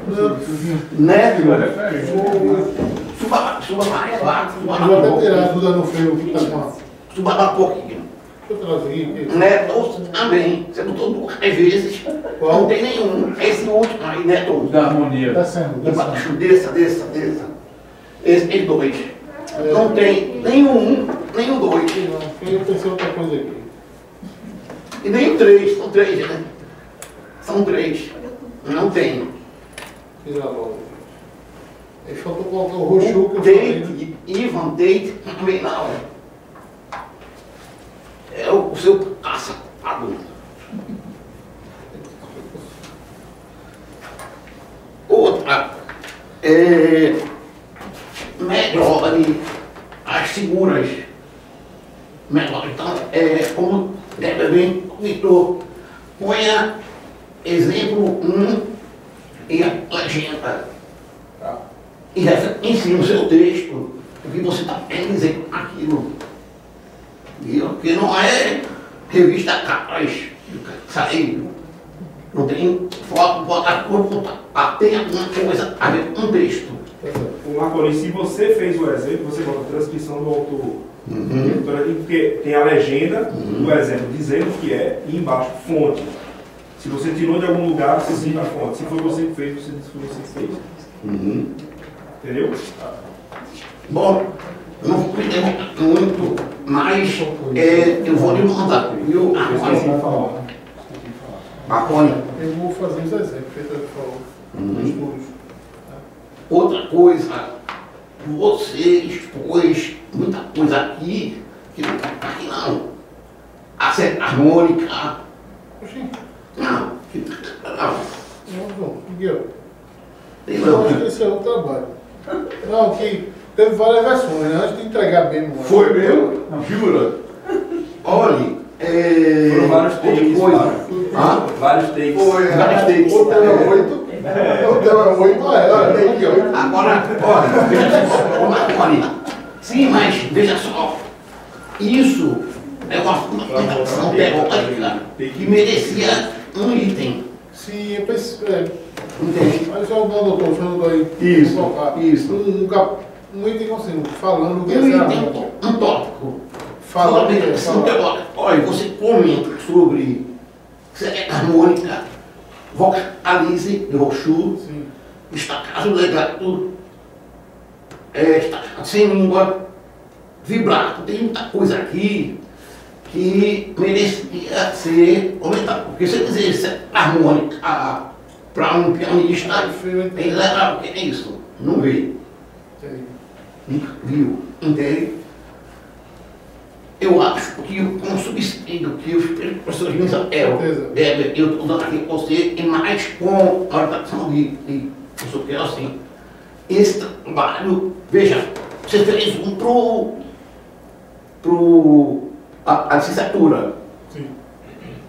Né, Pegou a filho? referência. Suba mais lá, suba Eu vou até mais tirar um a dúvida no freio que tá com a. Suba mais um pouquinho. Deixa eu trazer aqui. Neto também. Você botou 2 vezes. Qual? Não tem nenhum. Esse último aí, Neto. Da harmonia. Descendo. Desça. Esse 2. Não tem nenhum 2. Eu pensei outra coisa aqui. E nem 3. São 3, né? São 3. Não tem. Tira logo. Aí faltou colocar o roxo que eu falei. Né? Tate, Ivan Tate, também não. É o seu caçapado. Outra, melhore as figuras. Melhor, então, como deve bem comentou, ponha exemplo 1 e a legenda. E referencie no seu texto o que você está querendo dizer com aquilo. Porque não é revista Caras, sair. Não tem foto, bota corpo, tem alguma coisa a ver com o texto. O Marconi, se você fez o exemplo, você bota a transcrição do autor. Porque tem a legenda do exemplo dizendo que é e embaixo fonte. Se você tirou de algum lugar, você cita a fonte. Se foi você que fez, você diz que você fez. Entendeu? Bom, não vou me demorar muito, mas eu vou lhe mandar, viu? Marconi. Eu vou fazer os exemplos que ele falou. Estudos. Outra coisa, você expôs muita coisa aqui que não está aqui não. A harmônica, Oxi, Não. não, João, Miguel. Tem Eu acho não. que esse é o trabalho. Não, que teve várias versões, né? Antes de entregar mesmo. Foi meu? Jura? Olha, Foram vários takes, coisa. Fábio. Vários takes. Foi, vários takes. O teu é 8. O teu é 8, olha, tem que 8. Agora, olha, veja só, olha, sim, mas veja só, isso é uma fundamentação teórica que merecia um item, Sim, eu pensei. entende? Mas só o doutor aí. Isso, Colocar isso. Um item assim, falando que Um essa item, um tópico, Falando que fundamentação teórica. Olha, você comenta sobre harmônica, vocalize de Rochu, Sim. estacato legato, estacato sem língua, vibrato. Tem muita coisa aqui que merecia ser comentada. Porque se eu dizer isso é harmônica para um pianista, é ilegal. O que é isso? Não vê. Entendi. Nunca viu. Entende? Eu acho que com o subsídio que os professores Misael, Weber, eu estou dando aqui para você, e mais com a orientação de professor que assim, esse trabalho, veja, você fez um a licenciatura. Sim.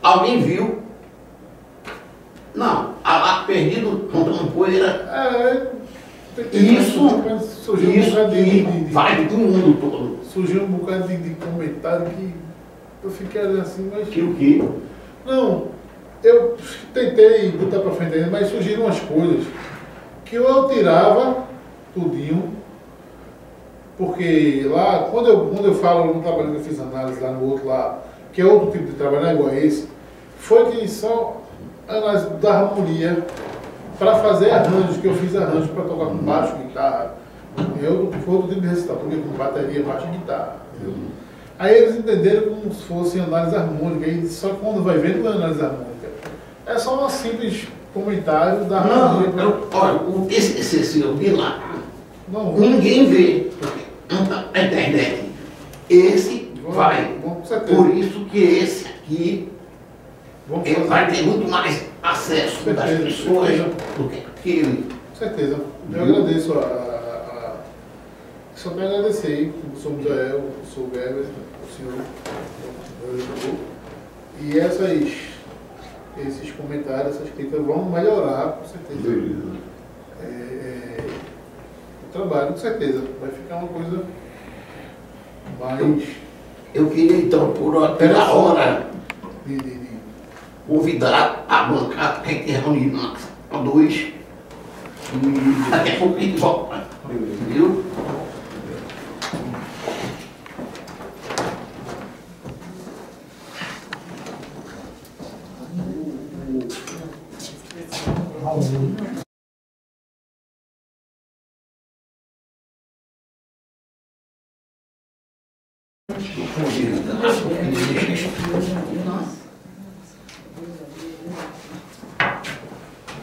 Alguém viu? Não, lá perdido, contando poeira. Isso surgiu um bocado vai do mundo todo. surgiu um bocado de comentário que eu fiquei assim, mas. Que o quê? Não, eu tentei botar pra frente ainda, mas surgiram umas coisas que eu tirava tudinho, porque lá, quando eu falo no trabalho que eu fiz análise lá no outro lá, que é outro tipo de trabalho, não é igual a esse, foi que só análise da harmonia para fazer arranjos, que eu fiz arranjos para tocar com baixo, guitarra, foi outro tipo de recital, toquei com bateria, baixo e guitarra. Entendeu? Aí eles entenderam como se fosse análise harmônica, e só que quando vai ver não é análise harmônica. É só um simples comentário da harmonia. Olha, o TCC eu vi lá, Não, ninguém vê, porque não está na internet. Esse vai. com certeza. Por isso que esse aqui Vamos ele fazer. vai ter muito mais acesso das Certeza, pessoas certeza. do que aquele. Com certeza. Eu agradeço só quero agradecer aí, o professor Misael, o professor Weber, o senhor orientador. E esses comentários, essas críticas vão melhorar, com certeza. O trabalho, com certeza. Vai ficar uma coisa mais Eu queria então, pela hora, de convidar a bancada para a gente reunir na sala 2 e daqui a pouco a gente volta. Viu?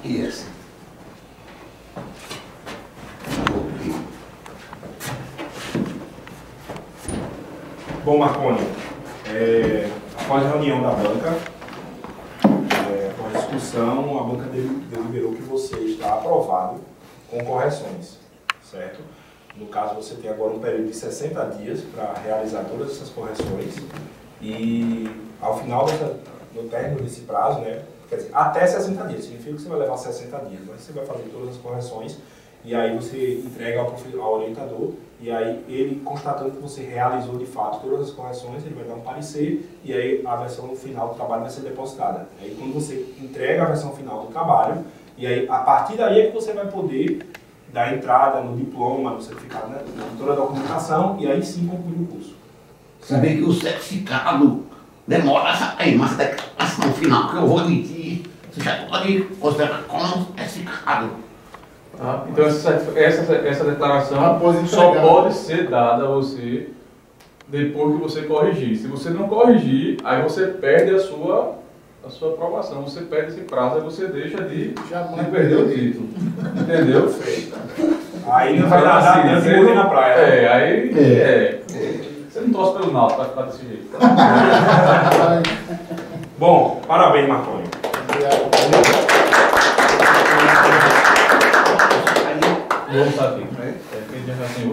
Yes. Bom, Marconi, após a reunião da banca, após a discussão, a banca deliberou que você está aprovado com correções, certo? No caso, você tem agora um período de 60 dias para realizar todas essas correções e, ao final, no término desse prazo, né, quer dizer, até 60 dias, significa que você vai levar 60 dias, mas você vai fazer todas as correções e aí você entrega ao orientador e aí ele, constatando que você realizou de fato todas as correções, ele vai dar um parecer e aí a versão final do trabalho vai ser depositada. Aí quando você entrega a versão final do trabalho, e aí a partir daí é que você vai poder dar entrada no diploma, no certificado, né, em toda a documentação e aí sim concluir o curso. Saber que o certificado demora a sair, mas a declaração final que eu vou emitir, você já pode considerar como certificado. Tá? Então essa declaração Após só entregar. pode ser dada a você depois que você corrigir. Se você não corrigir, aí você perde a sua aprovação, você perde esse prazo, aí você deixa de perder o título. Entendeu? Aí não vai dar assim, de morrer na praia. Você não torce pelo Náutico para ficar desse jeito. Bom, parabéns, Marconi. Vamos saber.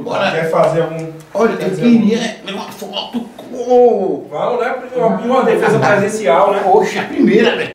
Bora. Quer fazer algum... Olha, eu queria uma foto com... Vamos, né? Uma defesa presencial, né? Poxa, a primeira, velho.